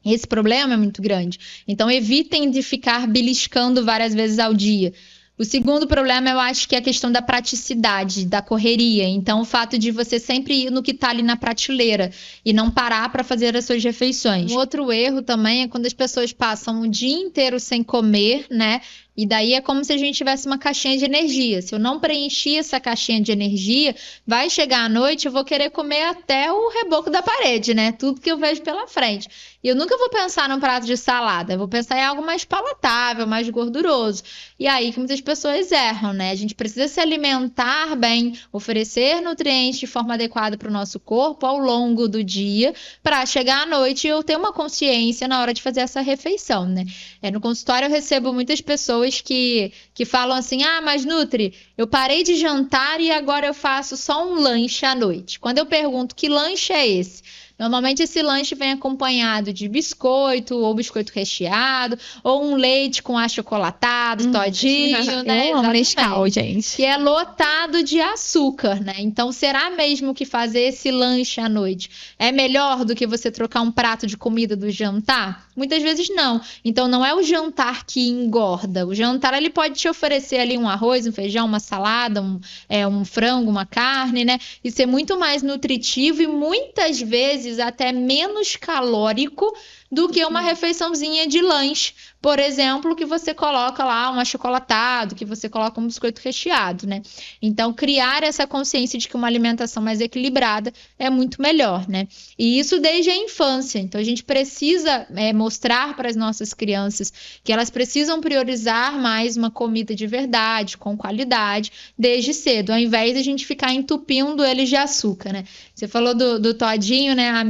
esse problema é muito grande. Então, evitem de ficar beliscando várias vezes ao dia. O segundo problema, eu acho que é a questão da praticidade, da correria. Então, o fato de você sempre ir no que está ali na prateleira e não parar para fazer as suas refeições. Um outro erro também é quando as pessoas passam o dia inteiro sem comer, né? E daí é como se a gente tivesse uma caixinha de energia. Se eu não preencher essa caixinha de energia, vai chegar à noite, eu vou querer comer até o reboco da parede, né? Tudo que eu vejo pela frente. E eu nunca vou pensar num prato de salada, eu vou pensar em algo mais palatável, mais gorduroso. E aí que muitas pessoas erram, né? A gente precisa se alimentar bem, oferecer nutrientes de forma adequada para o nosso corpo ao longo do dia, para chegar à noite e eu ter uma consciência na hora de fazer essa refeição, né? No consultório eu recebo muitas pessoas que falam assim, mas Nutri, eu parei de jantar e agora eu faço só um lanche à noite. Quando eu pergunto que lanche é esse? Normalmente esse lanche vem acompanhado de biscoito, ou biscoito recheado, ou um leite com achocolatado, todinho, né? Eu amo Nescau, gente. Que é lotado de açúcar, né? Então, será mesmo que fazer esse lanche à noite é melhor do que você trocar um prato de comida do jantar? Muitas vezes não. Então, não é o jantar que engorda. O jantar, ele pode te oferecer ali um arroz, um feijão, uma salada, um frango, uma carne, né? E ser muito mais nutritivo e muitas vezes até menos calórico do que uma refeiçãozinha de lanche, por exemplo, que você coloca lá um achocolatado, que você coloca um biscoito recheado, né? Então, criar essa consciência de que uma alimentação mais equilibrada é muito melhor, né? E isso desde a infância. Então, a gente precisa mostrar para as nossas crianças que elas precisam priorizar mais uma comida de verdade, com qualidade, desde cedo, ao invés de a gente ficar entupindo eles de açúcar, né? Você falou do todinho, né? A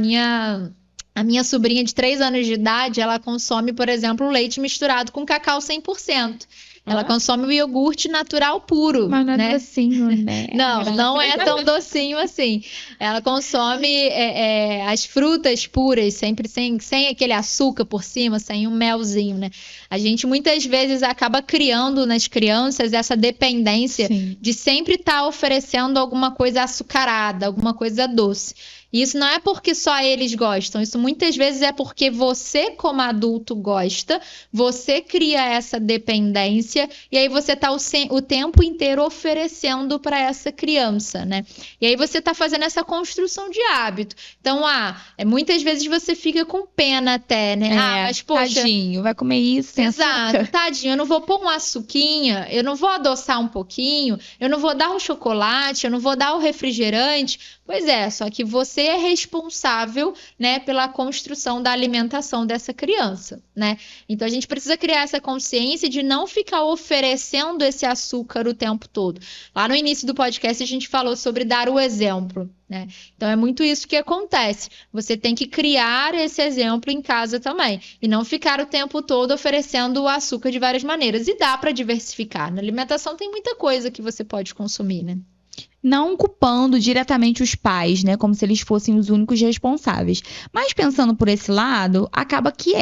minha sobrinha de 3 anos de idade, ela consome, por exemplo, leite misturado com cacau 100%. Ela consome o iogurte natural puro, Mas não é né? docinho, né? Não é tão docinho assim. Ela consome as frutas puras, sempre sem aquele açúcar por cima, sem um melzinho, né? A gente muitas vezes acaba criando nas crianças essa dependência Sim. de sempre estar oferecendo alguma coisa açucarada, alguma coisa doce. E isso não é porque só eles gostam, isso muitas vezes é porque você, como adulto, gosta, você cria essa dependência e aí você está o tempo inteiro oferecendo para essa criança, né? E aí você está fazendo essa construção de hábito. Então, muitas vezes você fica com pena até, né? Mas poxa, tadinho, vai comer isso sem exato, açúcar. tadinho, eu não vou pôr um açuquinha, eu não vou adoçar um pouquinho, eu não vou dar o chocolate, eu não vou dar o refrigerante. Pois é, só que você é responsável, né, pela construção da alimentação dessa criança, né? Então a gente precisa criar essa consciência de não ficar oferecendo esse açúcar o tempo todo. Lá no início do podcast a gente falou sobre dar o exemplo, né? Então é muito isso que acontece. Você tem que criar esse exemplo em casa também e não ficar o tempo todo oferecendo o açúcar de várias maneiras. E dá para diversificar. Na alimentação tem muita coisa que você pode consumir, né? Não culpando diretamente os pais, né? Como se eles fossem os únicos responsáveis. Mas pensando por esse lado, acaba que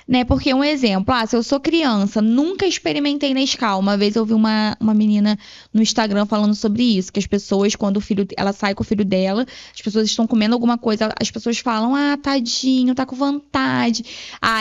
né? Porque um exemplo, se eu sou criança, nunca experimentei Nescau. Uma vez eu vi uma menina no Instagram falando sobre isso, que as pessoas, quando ela sai com o filho dela, as pessoas estão comendo alguma coisa, as pessoas falam, tadinho, tá com vontade.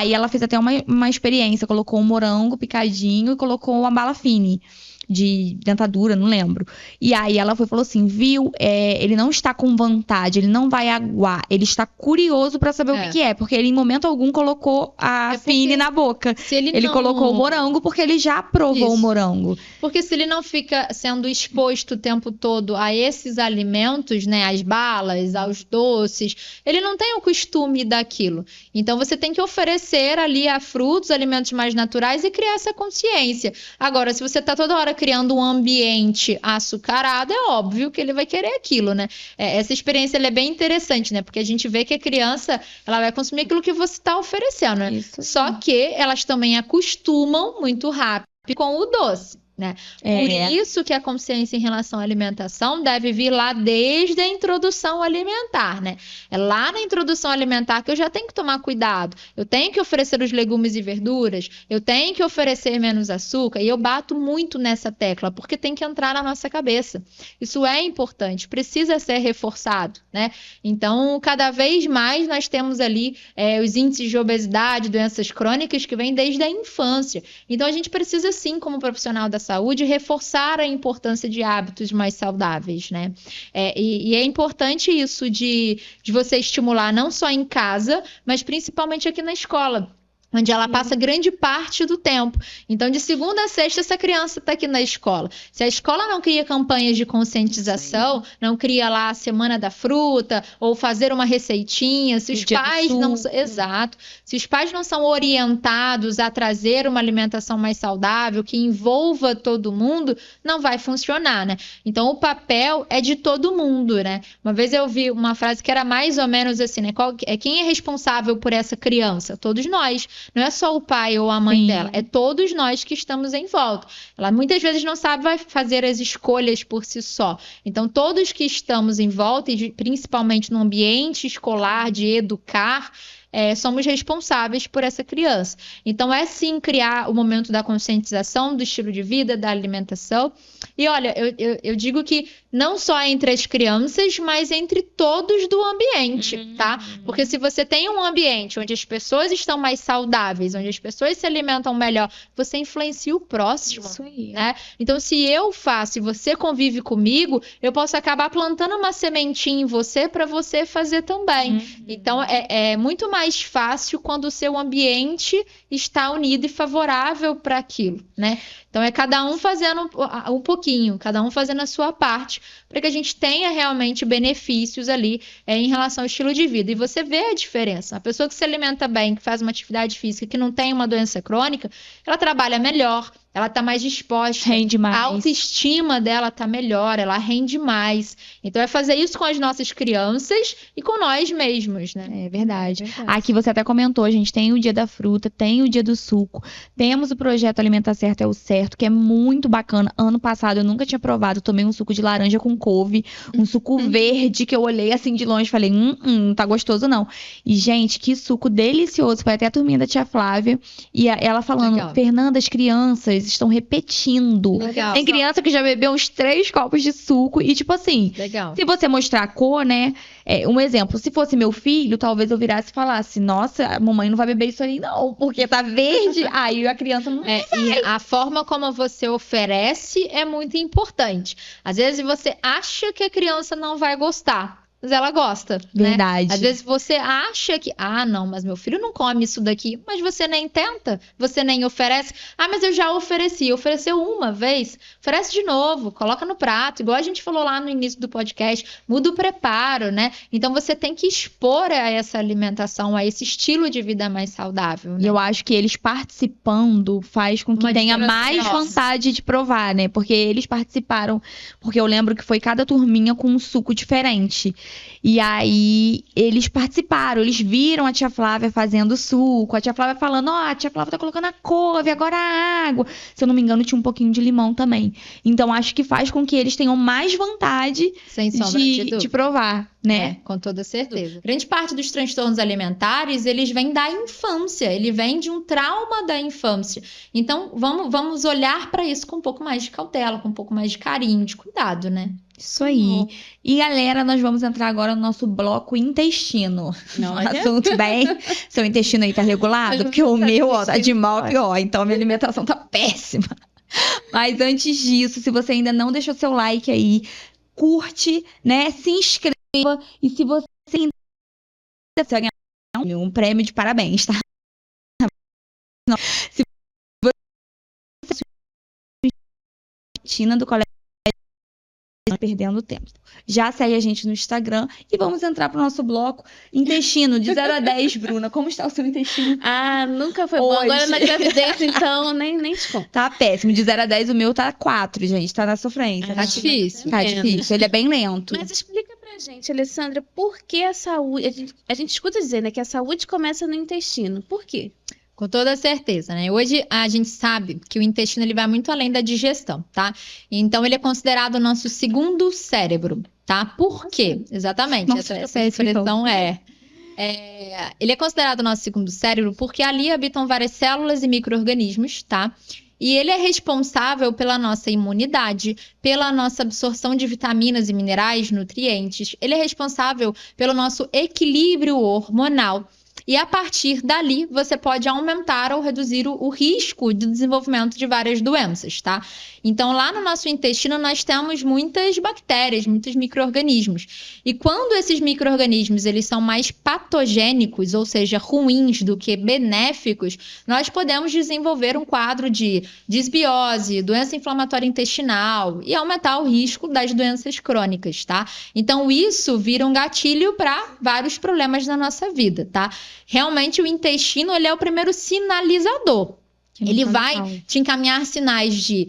E ela fez até uma experiência, colocou um morango picadinho e colocou uma bala fine de dentadura, não lembro. E aí ela falou assim, viu, ele não está com vontade, ele não vai aguar, ele está curioso pra saber o que é, porque ele em momento algum colocou a fine na boca. Ele colocou o morango porque ele já provou o morango. Porque se ele não fica sendo exposto o tempo todo a esses alimentos, né, às balas, aos doces, ele não tem o costume daquilo. Então você tem que oferecer ali a frutos, alimentos mais naturais e criar essa consciência. Agora, se você tá toda hora criando um ambiente açucarado, é óbvio que ele vai querer aquilo, né? Essa experiência ela é bem interessante, né? Porque a gente vê que a criança ela vai consumir aquilo que você está oferecendo, né? Só que elas também acostumam muito rápido com o doce, né? Por isso que a consciência em relação à alimentação deve vir lá desde a introdução alimentar, né? É lá na introdução alimentar que eu já tenho que tomar cuidado. Eu tenho que oferecer os legumes e verduras, eu tenho que oferecer menos açúcar, e eu bato muito nessa tecla, porque tem que entrar na nossa cabeça. Isso é importante, precisa ser reforçado, né? Então, cada vez mais nós temos ali os índices de obesidade, doenças crônicas que vêm desde a infância. Então, a gente precisa sim, como profissional da saúde, reforçar a importância de hábitos mais saudáveis, né? E é importante isso de você estimular não só em casa, mas principalmente aqui na escola, onde ela passa grande parte do tempo. Então, de segunda a sexta, essa criança está aqui na escola. Se a escola não cria campanhas de conscientização, não cria lá a Semana da Fruta, ou fazer uma receitinha, se os pais não... Exato. Se os pais não são orientados a trazer uma alimentação mais saudável, que envolva todo mundo, não vai funcionar, né? Então, o papel é de todo mundo, né? Uma vez eu vi uma frase que era mais ou menos assim, né? Quem é responsável por essa criança? Todos nós. Não é só o pai ou a mãe dela, é todos nós que estamos em volta. Ela muitas vezes não sabe fazer as escolhas por si só. Então, todos que estamos em volta, e principalmente no ambiente escolar, de educar, somos responsáveis por essa criança. Então, sim criar o momento da conscientização do estilo de vida, da alimentação. E olha, eu digo que não só entre as crianças, mas entre todos do ambiente, tá? Porque se você tem um ambiente onde as pessoas estão mais saudáveis, onde as pessoas se alimentam melhor, você influencia o próximo. Isso aí. Né? Então, se eu faço e você convive comigo, eu posso acabar plantando uma sementinha em você para você fazer também. Então, é muito mais fácil quando o seu ambiente está unido e favorável para aquilo, né? Então, é cada um fazendo um pouquinho, cada um fazendo a sua parte, para que a gente tenha realmente benefícios ali em relação ao estilo de vida. E você vê a diferença. A pessoa que se alimenta bem, que faz uma atividade física, que não tem uma doença crônica, ela trabalha melhor, ela tá mais disposta, rende mais. A autoestima dela tá melhor, ela rende mais. Então é fazer isso com as nossas crianças e com nós mesmos, né? É verdade. Aqui você até comentou, a gente tem o Dia da Fruta, tem o Dia do Suco, temos o projeto Alimenta Certo é o Certo, aberto, que é muito bacana. Ano passado eu nunca tinha provado, tomei um suco de laranja com couve, um suco verde que eu olhei assim de longe e falei, não tá gostoso não. E, gente, que suco delicioso. Foi até a turminha da tia Flávia. E ela falando, Legal. Fernanda, as crianças estão repetindo. Legal. Tem criança que já bebeu uns 3 copos de suco. E, tipo assim, Legal. se você mostrar a cor, né? Um exemplo, se fosse meu filho, talvez eu virasse e falasse, nossa, a mamãe não vai beber isso aí não, porque tá verde. Aí a criança não E a forma como você oferece é muito importante. Às vezes você acha que a criança não vai gostar, mas ela gosta, né? Verdade. Às vezes você acha que, não, mas meu filho não come isso daqui, mas você nem tenta, você nem oferece. Mas eu já ofereci, ofereceu uma vez, oferece de novo, coloca no prato, igual a gente falou lá no início do podcast, muda o preparo, né? Então você tem que expor a essa alimentação, a esse estilo de vida mais saudável, E né? eu acho que eles participando faz com que Uma tenha diferença mais enorme. vontade de provar, né? Porque eles participaram, porque eu lembro que foi cada turminha com um suco diferente. E aí eles participaram, eles viram a tia Flávia fazendo suco, a tia Flávia falando, a tia Flávia tá colocando a couve, agora a água. Se eu não me engano, tinha um pouquinho de limão também. Então acho que faz com que eles tenham mais vontade Sem sombra de de dúvida. provar, né? Com toda certeza. Grande parte dos transtornos alimentares, eles vêm da infância, ele vem de um trauma da infância. Então, vamos olhar para isso com um pouco mais de cautela, com um pouco mais de carinho, de cuidado, né? Isso aí. E galera, nós vamos entrar agora no nosso bloco intestino. Um assunto bem. Seu intestino aí tá regulado? Porque o meu, tá de mal a pior. Então a minha alimentação tá péssima. Mas antes disso, se você ainda não deixou seu like aí, curte, né? Se inscreva. E se você ainda você vai ganhar um prêmio de parabéns, tá? Se você rotina do colégio, tá perdendo tempo. Já segue a gente no Instagram e vamos entrar pro nosso bloco intestino, de 0 a 10, Bruna. Como está o seu intestino? Nunca foi bom. Hoje. Agora na gravidez, então, nem te conto. Tá péssimo. De 0 a 10, o meu tá 4, gente. Tá na sofrência. Tá difícil. Tá difícil. Ele é bem lento. Mas explica pra gente, Alessandra, por que a saúde... A gente escuta dizer, né, que a saúde começa no intestino. Por quê? Com toda certeza, né? Hoje a gente sabe que o intestino ele vai muito além da digestão, tá? Então ele é considerado o nosso segundo cérebro, tá? Por quê? Exatamente, Nossa, essa expressão ele é considerado o nosso segundo cérebro porque ali habitam várias células e micro-organismos, tá? E ele é responsável pela nossa imunidade, pela nossa absorção de vitaminas e minerais, nutrientes. Ele é responsável pelo nosso equilíbrio hormonal. E a partir dali, você pode aumentar ou reduzir o risco de desenvolvimento de várias doenças, tá? Então, lá no nosso intestino, nós temos muitas bactérias, muitos micro-organismos. E quando esses micro-organismos eles são mais patogênicos, ou seja, ruins do que benéficos, nós podemos desenvolver um quadro de disbiose, doença inflamatória intestinal e aumentar o risco das doenças crônicas, tá? Então, isso vira um gatilho para vários problemas na nossa vida, tá? Realmente, o intestino ele é o primeiro sinalizador. Ele vai te encaminhar sinais de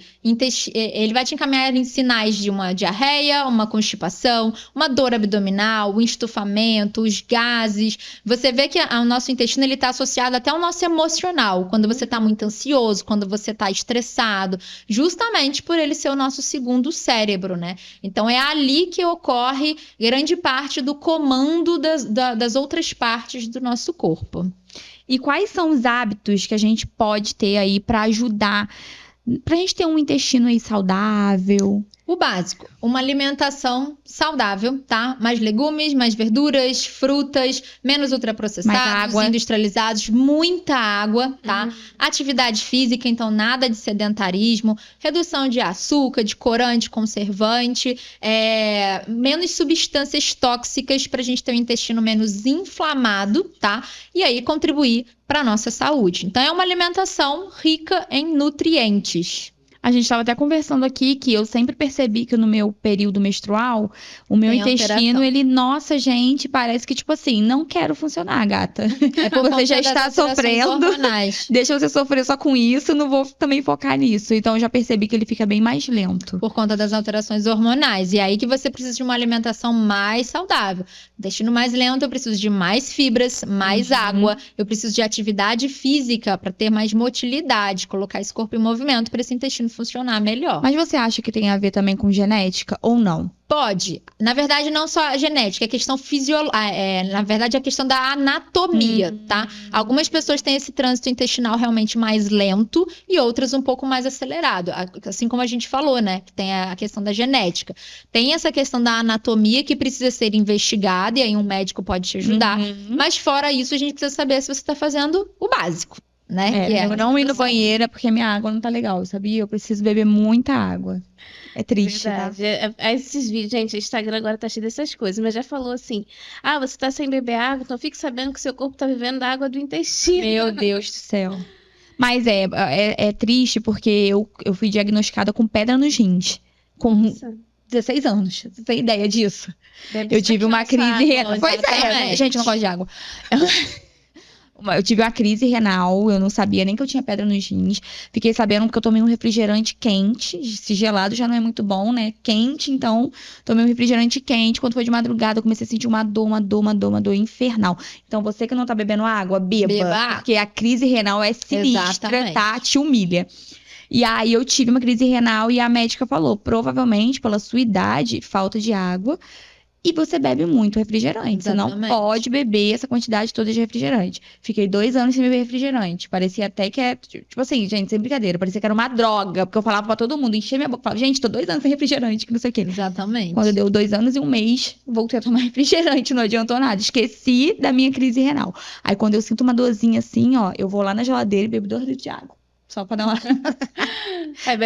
ele vai te encaminhar em sinais de uma diarreia, uma constipação, uma dor abdominal, o estufamento, os gases. Você vê que o nosso intestino ele está associado até ao nosso emocional, quando você está muito ansioso, quando você está estressado, justamente por ele ser o nosso segundo cérebro, né? Então é ali que ocorre grande parte do comando das outras partes do nosso corpo. E quais são os hábitos que a gente pode ter aí para ajudar, pra gente ter um intestino aí saudável? O básico, uma alimentação saudável, tá? Mais legumes, mais verduras, frutas, menos ultraprocessados, industrializados, muita água, tá? Atividade física, então nada de sedentarismo, redução de açúcar, de corante, conservante, menos substâncias tóxicas pra gente ter um intestino menos inflamado, tá? E aí contribuir para nossa saúde. Então é uma alimentação rica em nutrientes. A gente estava até conversando aqui que eu sempre percebi que no meu período menstrual, o meu Tem intestino, alteração. nossa, gente, parece que tipo assim, não quero funcionar, gata. É por Você conta já das está alterações sofrendo. hormonais. Deixa você sofrer só com isso, não vou também focar nisso. Então eu já percebi que ele fica bem mais lento. Por conta das alterações hormonais. E aí que você precisa de uma alimentação mais saudável. Intestino mais lento, eu preciso de mais fibras, mais água. Eu preciso de atividade física para ter mais motilidade, colocar esse corpo em movimento para esse intestino funcionar melhor. Mas você acha que tem a ver também com genética ou não? Pode. Na verdade, não só a genética, é questão fisiológica. Na verdade, é a questão da anatomia, tá? Algumas pessoas têm esse trânsito intestinal realmente mais lento e outras um pouco mais acelerado. Assim como a gente falou, né? Que tem a questão da genética. Tem essa questão da anatomia que precisa ser investigada e aí um médico pode te ajudar. Mas fora isso, a gente precisa saber se você está fazendo o básico, né? Eu não ir no banheiro é porque minha água não tá legal, sabia? Eu preciso beber muita água. É triste, tá? Verdade. Esses vídeos, gente, o Instagram agora tá cheio dessas coisas, mas já falou assim: ah, você tá sem beber água, então fique sabendo que seu corpo tá vivendo da água do intestino. Meu Deus do céu. Mas é triste porque eu fui diagnosticada com pedra nos rins. Com Nossa, 16 anos. Você tem ideia disso? deve Eu tive uma crise renal. Pois é, exatamente. gente, eu não gosto de água. Eu tive uma crise renal, eu não sabia nem que eu tinha pedra nos rins. Fiquei sabendo porque eu tomei um refrigerante quente. Se gelado já não é muito bom, né? Quente, então tomei um refrigerante quente. Quando foi de madrugada, eu comecei a sentir uma dor infernal. Então você que não tá bebendo água, beba. Beba. Porque a crise renal é sinistra, Exatamente. tá? Te humilha. E aí eu tive uma crise renal e a médica falou, provavelmente pela sua idade, falta de água. E você bebe muito refrigerante. Você não Exatamente. pode beber essa quantidade toda de refrigerante. Fiquei 2 anos sem beber refrigerante. Parecia até que tipo assim, gente, sem brincadeira. Parecia que era uma droga. Porque eu falava pra todo mundo, enchia minha boca. Falava, gente, tô 2 anos sem refrigerante, que não sei o quê. Exatamente. Quando deu 2 anos e 1 mês, voltei a tomar refrigerante. Não adiantou nada. Esqueci da minha crise renal. Aí quando eu sinto uma dorzinha assim, ó, eu vou lá na geladeira e bebo 2 litros de água. Só pra dar uma...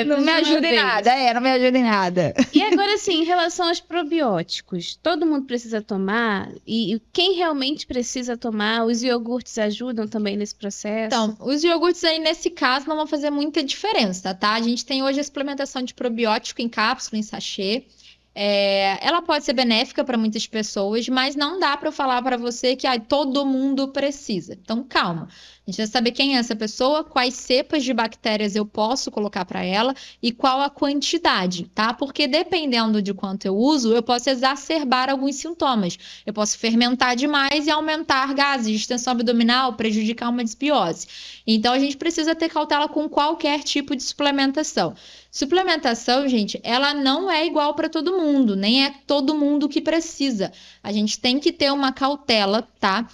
Não me ajuda em nada. Não me ajuda em nada. E agora, assim, em relação aos probióticos, todo mundo precisa tomar? E quem realmente precisa tomar? Os iogurtes ajudam também nesse processo? Então, os iogurtes aí, nesse caso, não vão fazer muita diferença, tá? A gente tem hoje a suplementação de probiótico em cápsula, em sachê. Ela pode ser benéfica para muitas pessoas, mas não dá para eu falar para você que todo mundo precisa. Então, calma. A gente vai saber quem é essa pessoa, quais cepas de bactérias eu posso colocar para ela e qual a quantidade, tá? Porque dependendo de quanto eu uso, eu posso exacerbar alguns sintomas. Eu posso fermentar demais e aumentar gases, distensão abdominal, prejudicar uma desbiose. Então, a gente precisa ter cautela com qualquer tipo de suplementação. Suplementação, gente, ela não é igual para todo mundo, nem é todo mundo que precisa. A gente tem que ter uma cautela, tá?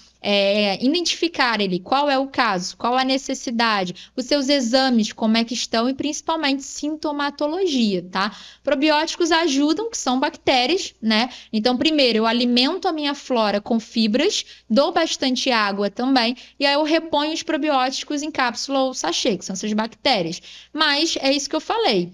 Identificar qual é o caso, qual a necessidade, os seus exames, como é que estão e principalmente sintomatologia, tá? Probióticos ajudam, que são bactérias, né? Então, primeiro, eu alimento a minha flora com fibras, dou bastante água também, e aí eu reponho os probióticos em cápsula ou sachê, que são essas bactérias. Mas é isso que eu falei.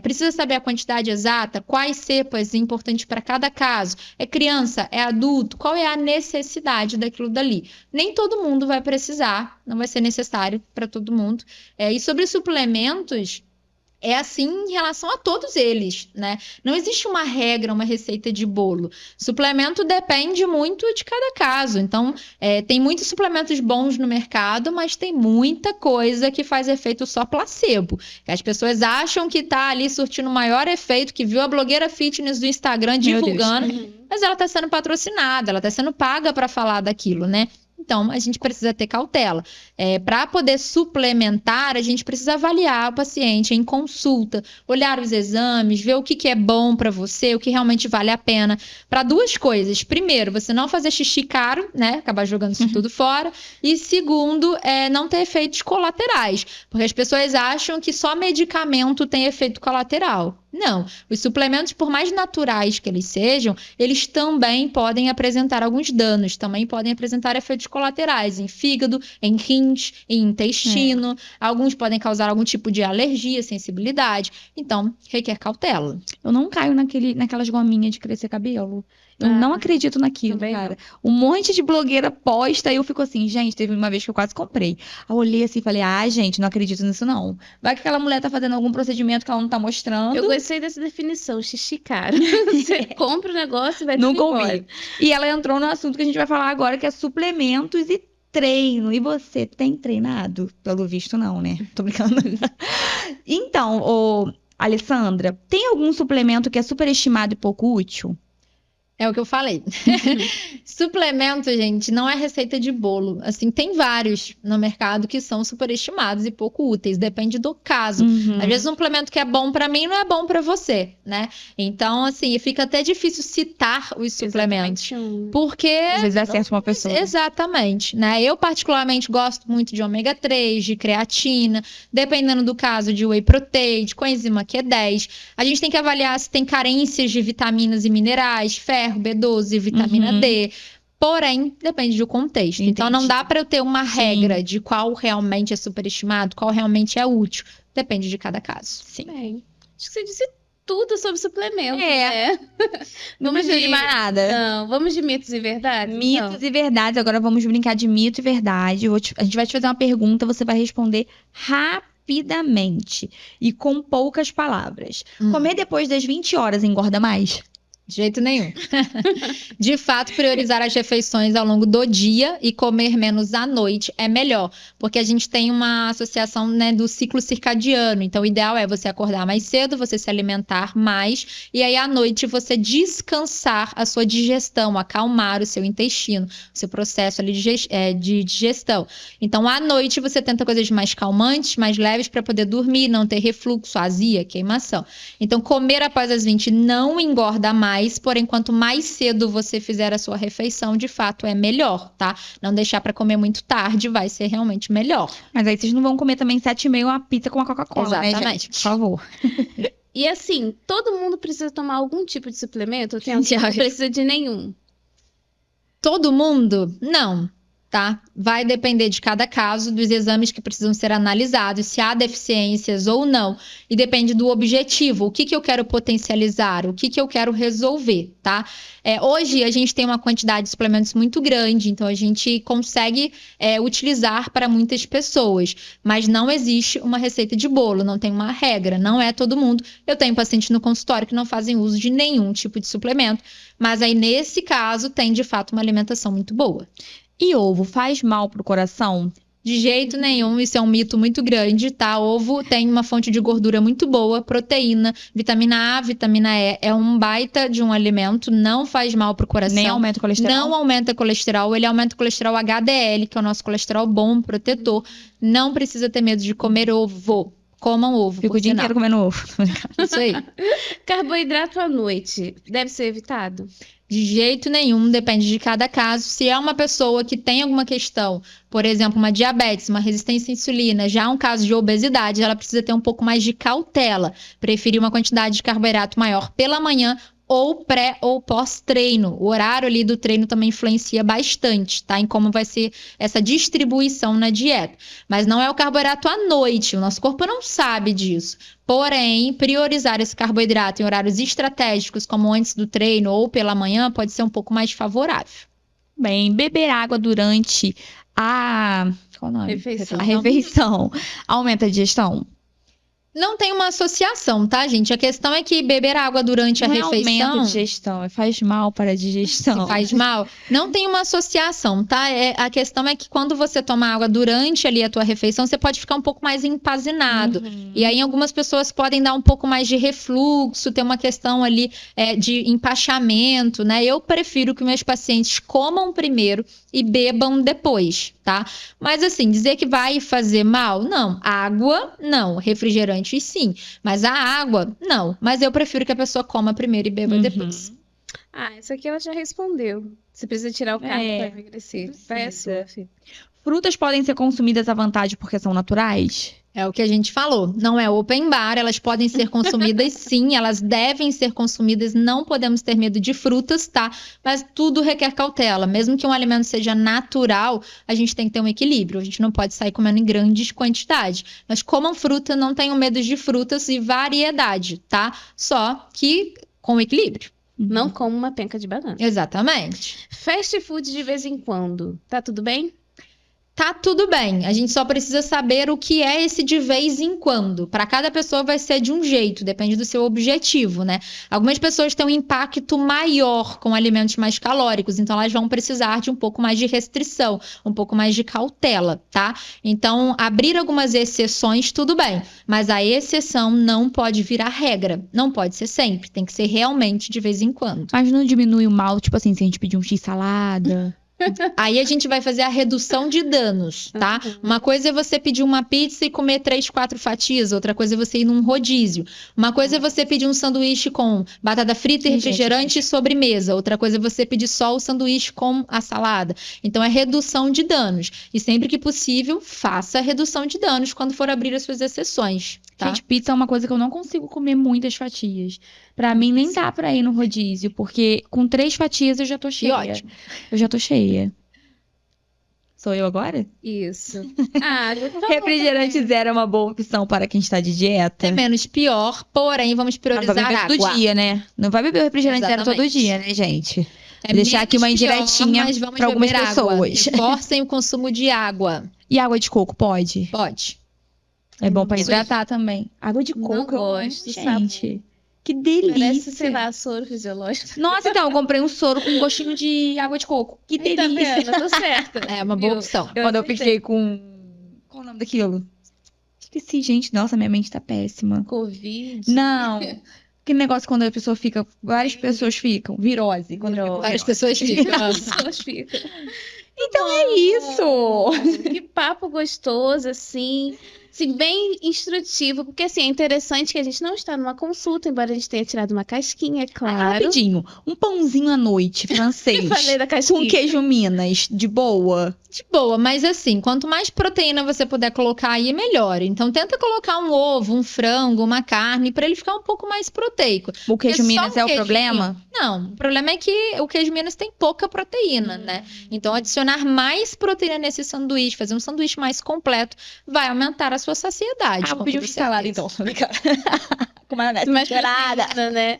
Precisa saber a quantidade exata, quais cepas importantes para cada caso. É criança, é adulto, qual é a necessidade daquilo dali. Nem todo mundo vai precisar, não vai ser necessário para todo mundo. E sobre suplementos, é assim em relação a todos eles, né? Não existe uma regra, uma receita de bolo. Suplemento depende muito de cada caso. Então, tem muitos suplementos bons no mercado, mas tem muita coisa que faz efeito só placebo. As pessoas acham que tá ali surtindo o maior efeito, que viu a blogueira fitness do Instagram divulgando, mas ela tá sendo patrocinada, ela tá sendo paga para falar daquilo, né? Então, a gente precisa ter cautela. Para poder suplementar, a gente precisa avaliar o paciente em consulta, olhar os exames, ver o que é bom para você, o que realmente vale a pena. Para 2 coisas. Primeiro, você não fazer xixi caro, né? Acabar jogando isso tudo fora. E segundo, não ter efeitos colaterais. Porque as pessoas acham que só medicamento tem efeito colateral. Não, os suplementos, por mais naturais que eles sejam, eles também podem apresentar alguns danos, também podem apresentar efeitos colaterais em fígado, em rins, em intestino. Alguns podem causar algum tipo de alergia, sensibilidade. Então, requer cautela. Eu não caio naquelas gominhas de crescer cabelo. Eu não acredito naquilo, também cara. Um monte de blogueira posta e eu fico assim, gente, teve uma vez que eu quase comprei. Aí eu olhei assim e falei, gente, não acredito nisso não. Vai que aquela mulher tá fazendo algum procedimento que ela não tá mostrando. Eu gostei dessa definição, xixi caro. Você compra o negócio e vai tudo Nunca embora. ouvi. E ela entrou no assunto que a gente vai falar agora, que é suplementos e treino. E você tem treinado? Pelo visto, não, né? Tô brincando. Então, Alessandra, tem algum suplemento que é superestimado e pouco útil? É o que eu falei. Suplemento, gente, não é receita de bolo. Assim, tem vários no mercado que são superestimados e pouco úteis. Depende do caso. Às vezes um suplemento que é bom pra mim não é bom pra você, né? Então, assim, fica até difícil citar os suplementos. Porque... Às vezes acerta uma pessoa. Exatamente, né? Eu particularmente gosto muito de ômega 3, de creatina, dependendo do caso de whey protein, de coenzima Q10. A gente tem que avaliar se tem carências de vitaminas e minerais, ferro, B12, vitamina D. Porém, depende do contexto. Então, não dá para eu ter uma regra de qual realmente é superestimado, qual realmente é útil. Depende de cada caso. Sim. Bem, acho que você disse tudo sobre suplementos, É. né? Não precisa de mais nada. Não, vamos de mitos e verdades? Mitos e verdades. Agora vamos brincar de mito e verdade. A gente vai te fazer uma pergunta, você vai responder rapidamente e com poucas palavras. Comer depois das 20 horas engorda mais? De jeito nenhum. De fato, priorizar as refeições ao longo do dia e comer menos à noite é melhor, porque a gente tem uma associação, né, do ciclo circadiano. Então, o ideal é você acordar mais cedo, você se alimentar mais, e aí à noite você descansar a sua digestão, acalmar o seu intestino, o seu processo ali de digestão. Então, à noite você tenta coisas mais calmantes, mais leves para poder dormir, não ter refluxo, azia, queimação. Então, comer após as 20 não engorda mais, porém, quanto mais cedo você fizer a sua refeição, de fato é melhor, tá? Não deixar para comer muito tarde vai ser realmente melhor. Mas aí vocês não vão comer também 7h30 uma pizza com uma Coca-Cola, né, Exatamente. gente? Por favor. E assim, todo mundo precisa tomar algum tipo de suplemento? Ou tem alguém que não precisa de nenhum? Todo mundo? Não. Tá? Vai depender de cada caso, dos exames que precisam ser analisados, se há deficiências ou não. E depende do objetivo, o que eu quero potencializar, o que eu quero resolver, tá? Hoje a gente tem uma quantidade de suplementos muito grande, então a gente consegue utilizar para muitas pessoas. Mas não existe uma receita de bolo, não tem uma regra, não é todo mundo. Eu tenho pacientes no consultório que não fazem uso de nenhum tipo de suplemento, mas aí nesse caso tem de fato uma alimentação muito boa. E ovo faz mal pro coração? De jeito nenhum, isso é um mito muito grande, tá? Ovo tem uma fonte de gordura muito boa, proteína, vitamina A, vitamina E, é um baita de um alimento, não faz mal pro coração. Nem aumenta o colesterol? Não aumenta o colesterol, ele aumenta o colesterol HDL, que é o nosso colesterol bom, protetor. Não precisa ter medo de comer ovo. Comam ovo. Fico o dia inteiro comendo ovo. Isso aí. Carboidrato à noite deve ser evitado? De jeito nenhum, depende de cada caso. Se é uma pessoa que tem alguma questão, por exemplo, uma diabetes, uma resistência à insulina, já um caso de obesidade, ela precisa ter um pouco mais de cautela. Preferir uma quantidade de carboidrato maior pela manhã ou pré ou pós-treino. O horário ali do treino também influencia bastante, tá? Em como vai ser essa distribuição na dieta. Mas não é o carboidrato à noite, o nosso corpo não sabe disso. Porém, priorizar esse carboidrato em horários estratégicos, como antes do treino ou pela manhã, pode ser um pouco mais favorável. Bem, beber água durante qual o nome? Refeição. A refeição aumenta a digestão? Não tem uma associação, tá, gente? A questão é que beber água durante a refeição... Não aumenta a digestão, faz mal para a digestão. Se faz mal. Não tem uma associação, tá? A questão é que quando você toma água durante ali a tua refeição, você pode ficar um pouco mais empazinado. E aí, algumas pessoas podem dar um pouco mais de refluxo, ter uma questão ali de empachamento, né? Eu prefiro que meus pacientes comam primeiro e bebam depois, tá? Mas assim, dizer que vai fazer mal? Não. Água, não. Refrigerante, sim. Mas a água, não. Mas eu prefiro que a pessoa coma primeiro e beba depois. Essa aqui ela já respondeu. Você precisa tirar o carbo para emagrecer. Vai a sua, filha. Frutas podem ser consumidas à vontade porque são naturais? É o que a gente falou. Não é open bar, elas podem ser consumidas sim, elas devem ser consumidas, não podemos ter medo de frutas, tá? Mas tudo requer cautela. Mesmo que um alimento seja natural, a gente tem que ter um equilíbrio. A gente não pode sair comendo em grandes quantidades. Mas comam fruta, não tenham medo de frutas e variedade, tá? Só que com equilíbrio. Não como uma penca de banana. Exatamente. Fast food de vez em quando. Tá tudo bem? Tá tudo bem, a gente só precisa saber o que é esse de vez em quando. Para cada pessoa vai ser de um jeito, depende do seu objetivo, né? Algumas pessoas têm um impacto maior com alimentos mais calóricos, então elas vão precisar de um pouco mais de restrição, um pouco mais de cautela, tá? Então, abrir algumas exceções, tudo bem, mas a exceção não pode virar regra, não pode ser sempre, tem que ser realmente de vez em quando. Mas não diminui o mal, tipo assim, se a gente pedir um x-salada... Aí a gente vai fazer a redução de danos, tá? Uma coisa é você pedir uma pizza e comer 3, 4 fatias, outra coisa é você ir num rodízio. Uma coisa é você pedir um sanduíche com batata frita e refrigerante e sobremesa, outra coisa é você pedir só o sanduíche com a salada. Então é redução de danos. E sempre que possível, faça a redução de danos quando for abrir as suas exceções, tá? Gente, pizza é uma coisa que eu não consigo comer muitas fatias. Pra mim, nem dá pra ir no rodízio, porque com 3 fatias eu já tô E cheia. ótimo. Eu já tô cheia. Sou eu agora? Isso. Ah, eu tô Refrigerante zero é uma boa opção para quem está de dieta. É menos pior, porém vamos Mas priorizar vai beber água. todo dia, né? Não vai beber o refrigerante zero todo Exatamente. dia, né, gente? É Vou deixar aqui uma menos pior, indiretinha mas vamos pra algumas beber água. pessoas. Reforcem o consumo de água. E água de coco, pode? Pode. É bom pra Não hidratar também. Água de Não coco, eu amo, gosto, gente. Que Parece, delícia. sei lá, soro fisiológico. Nossa, então, eu comprei um soro com gostinho de água de coco. Que Tá delícia. vendo? Eu tô certa. É uma boa Viu? opção. Quando eu acertei. fiquei com... Qual o nome daquilo? Esqueci, gente. Nossa, minha mente tá péssima. Covid. Não. Que negócio quando a pessoa fica... Várias pessoas ficam. Virose. Quando Virose. Várias pessoas ficam. As pessoas ficam. Então é isso. Que papo gostoso, assim. Assim, bem instrutivo, porque assim, é interessante que a gente não está numa consulta, embora a gente tenha tirado uma casquinha, é claro. Rapidinho. Um pãozinho à noite, francês. Falei da Com casquinha. queijo Minas, de boa. De boa, mas assim, quanto mais proteína você puder colocar aí, melhor. Então tenta colocar um ovo, um frango, uma carne, para ele ficar um pouco mais proteico. O queijo Porque só Minas o é o queijo problema? Não, o problema é que o queijo Minas tem pouca proteína, né? Então adicionar mais proteína nesse sanduíche, fazer um sanduíche mais completo, vai aumentar a sua saciedade. Ah, vou com pedir um toda salada certeza. então. Com maionese Mais temperada. proteína, né?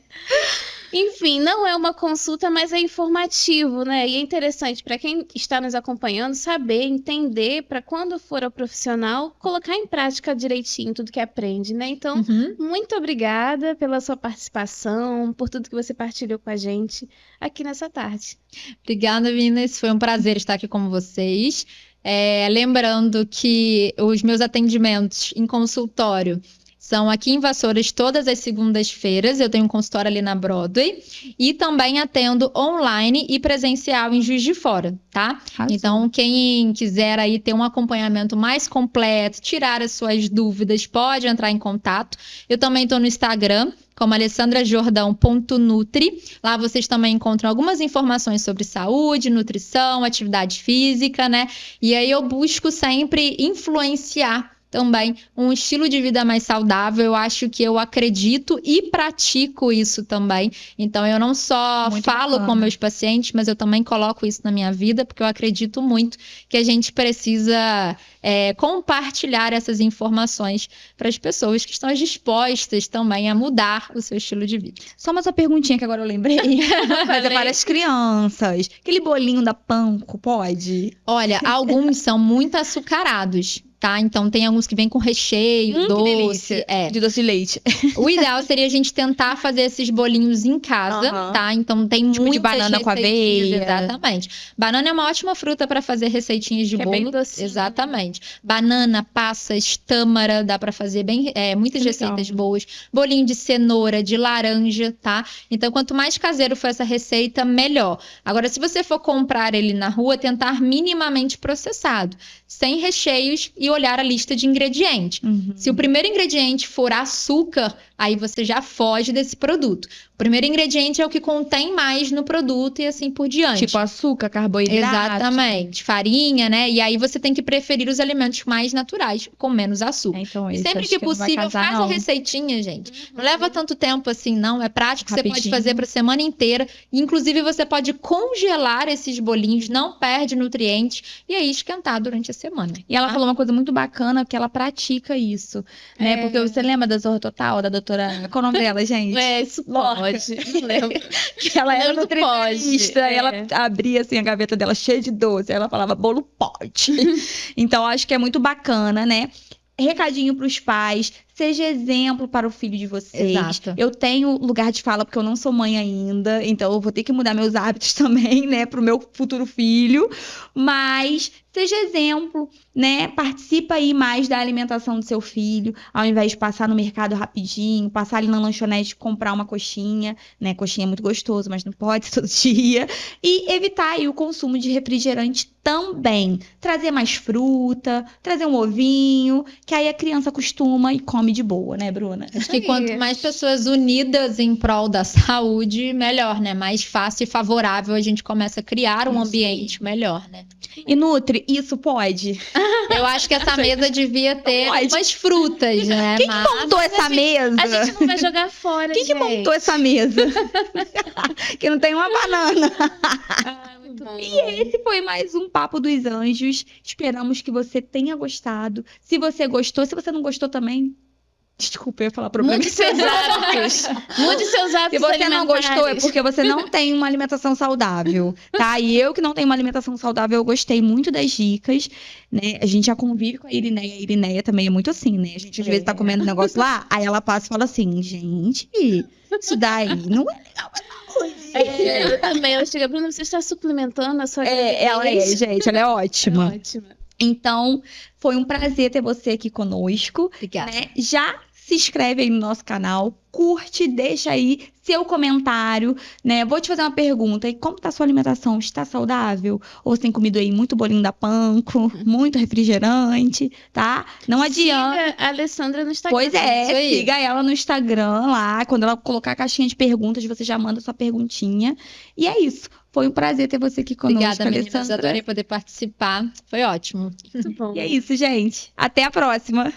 Enfim, não é uma consulta, mas é informativo, né? E é interessante para quem está nos acompanhando saber, entender, para quando for ao profissional, colocar em prática direitinho tudo que aprende, né? Então, Uhum. muito obrigada pela sua participação, por tudo que você partilhou com a gente aqui nessa tarde. Obrigada, meninas. Foi um prazer estar aqui com vocês. Lembrando que os meus atendimentos em consultório são aqui em Vassouras todas as segundas-feiras. Eu tenho um consultório ali na Broadway. E também atendo online e presencial em Juiz de Fora, tá? Arrasou. Então, quem quiser aí ter um acompanhamento mais completo, tirar as suas dúvidas, pode entrar em contato. Eu também estou no Instagram, como alessandrajordão.nutri. Lá vocês também encontram algumas informações sobre saúde, nutrição, atividade física, né? E aí eu busco sempre influenciar também um estilo de vida mais saudável. Eu acho que eu acredito e pratico isso também. Então, eu não só Muito falo bacana. com meus pacientes, mas eu também coloco isso na minha vida, porque eu acredito muito que a gente precisa compartilhar essas informações para as pessoas que estão dispostas também a mudar o seu estilo de vida. Só mais uma perguntinha que agora eu lembrei. Mas é para as crianças. Aquele bolinho da Panko, pode? Olha, alguns são muito açucarados, tá? Então, tem alguns que vêm com recheio, Que doce. delícia. De doce de leite. O ideal seria a gente tentar fazer esses bolinhos em casa, Aham. tá? Então tem Tipo de muitas banana com receitinhas, aveia. exatamente. Banana é uma ótima fruta para fazer receitinhas de Que é bolo. bem docinho. Exatamente. Banana, passas, tâmara, dá para fazer muitas Que receitas legal. boas. Bolinho de cenoura, de laranja, tá? Então quanto mais caseiro for essa receita, melhor. Agora, se você for comprar ele na rua, tentar minimamente processado, sem recheios e olhar a lista de ingredientes. Se o primeiro ingrediente for açúcar, aí você já foge desse produto. O primeiro ingrediente é o que contém mais no produto e assim por diante. Tipo açúcar, carboidrato. Exatamente. Farinha, né? E aí você tem que preferir os alimentos mais naturais, com menos açúcar. Então, E esse sempre acho que não vai possível, casar, faz a não. receitinha, gente. Não leva tanto tempo assim, não. É prático, você pode Rapidinho. fazer para semana inteira. Inclusive, você pode congelar esses bolinhos, não perde nutrientes, e aí esquentar durante a semana. E ela tá? falou uma coisa muito bacana, porque ela pratica isso, né? Porque você lembra da Zorra Total, da doutora... Qual o nome dela, gente? Isso, Lorde. pode. Não lembro. Que ela era Lembro do pode, nutricionista, e ela é. abria assim a gaveta dela cheia de doce, aí ela falava bolo pode. Então acho que é muito bacana, né? Recadinho para os pais, seja exemplo para o filho de vocês. Exato. Eu tenho lugar de fala porque eu não sou mãe ainda, então eu vou ter que mudar meus hábitos também, né, para o meu futuro filho. Mas seja exemplo, né? Participa aí mais da alimentação do seu filho, ao invés de passar no mercado rapidinho, passar ali na lanchonete comprar uma coxinha, né? Coxinha é muito gostoso, mas não pode todo dia. E evitar aí o consumo de refrigerante também. Trazer mais fruta, trazer um ovinho, que aí a criança acostuma e come de boa, né, Bruna? Acho que quanto mais pessoas unidas em prol da saúde, melhor, né? Mais fácil e favorável a gente começa a criar um ambiente melhor, né? E Nutri, isso pode? Eu acho que essa mesa devia ter Pode. umas frutas, né? Quem que Mas- montou essa mesa? A gente não vai jogar fora, Quem que gente. montou essa mesa? Que não tem uma banana. Ah, muito bom. E esse foi mais um Papo dos Anjos. Esperamos que você tenha gostado. Se você gostou, se você não gostou também, desculpa, eu ia falar problema. Mude seus hábitos. Mude seus hábitos Se você não gostou, é alimentares. porque você não tem uma alimentação saudável, tá? E eu que não tenho uma alimentação saudável, eu gostei muito das dicas, né? A gente já convive com a Irineia também é muito assim, né? A gente às vezes tá comendo um negócio lá, aí ela passa e fala assim, gente, isso daí não é legal pra saúde. Eu também. Eu cheguei, Bruna, você está suplementando a sua Ela é, gente, ela é ótima. Ótima. Então, foi um prazer ter você aqui conosco. Obrigada. Né? Já se inscreve aí no nosso canal, curte, deixa aí seu comentário, né? Vou te fazer uma pergunta, e como tá a sua alimentação? Está saudável? Ou você tem comido aí muito bolinho da Panko, muito refrigerante, tá? Não adianta. Siga a Alessandra no Instagram. Pois Isso é, aí. siga ela no Instagram lá, quando ela colocar a caixinha de perguntas, você já manda sua perguntinha. E é isso. Foi um prazer ter você aqui conosco, Obrigada, meninas. Alessandra. Adorei poder participar. Foi ótimo. Muito bom. E é isso, gente. Até a próxima.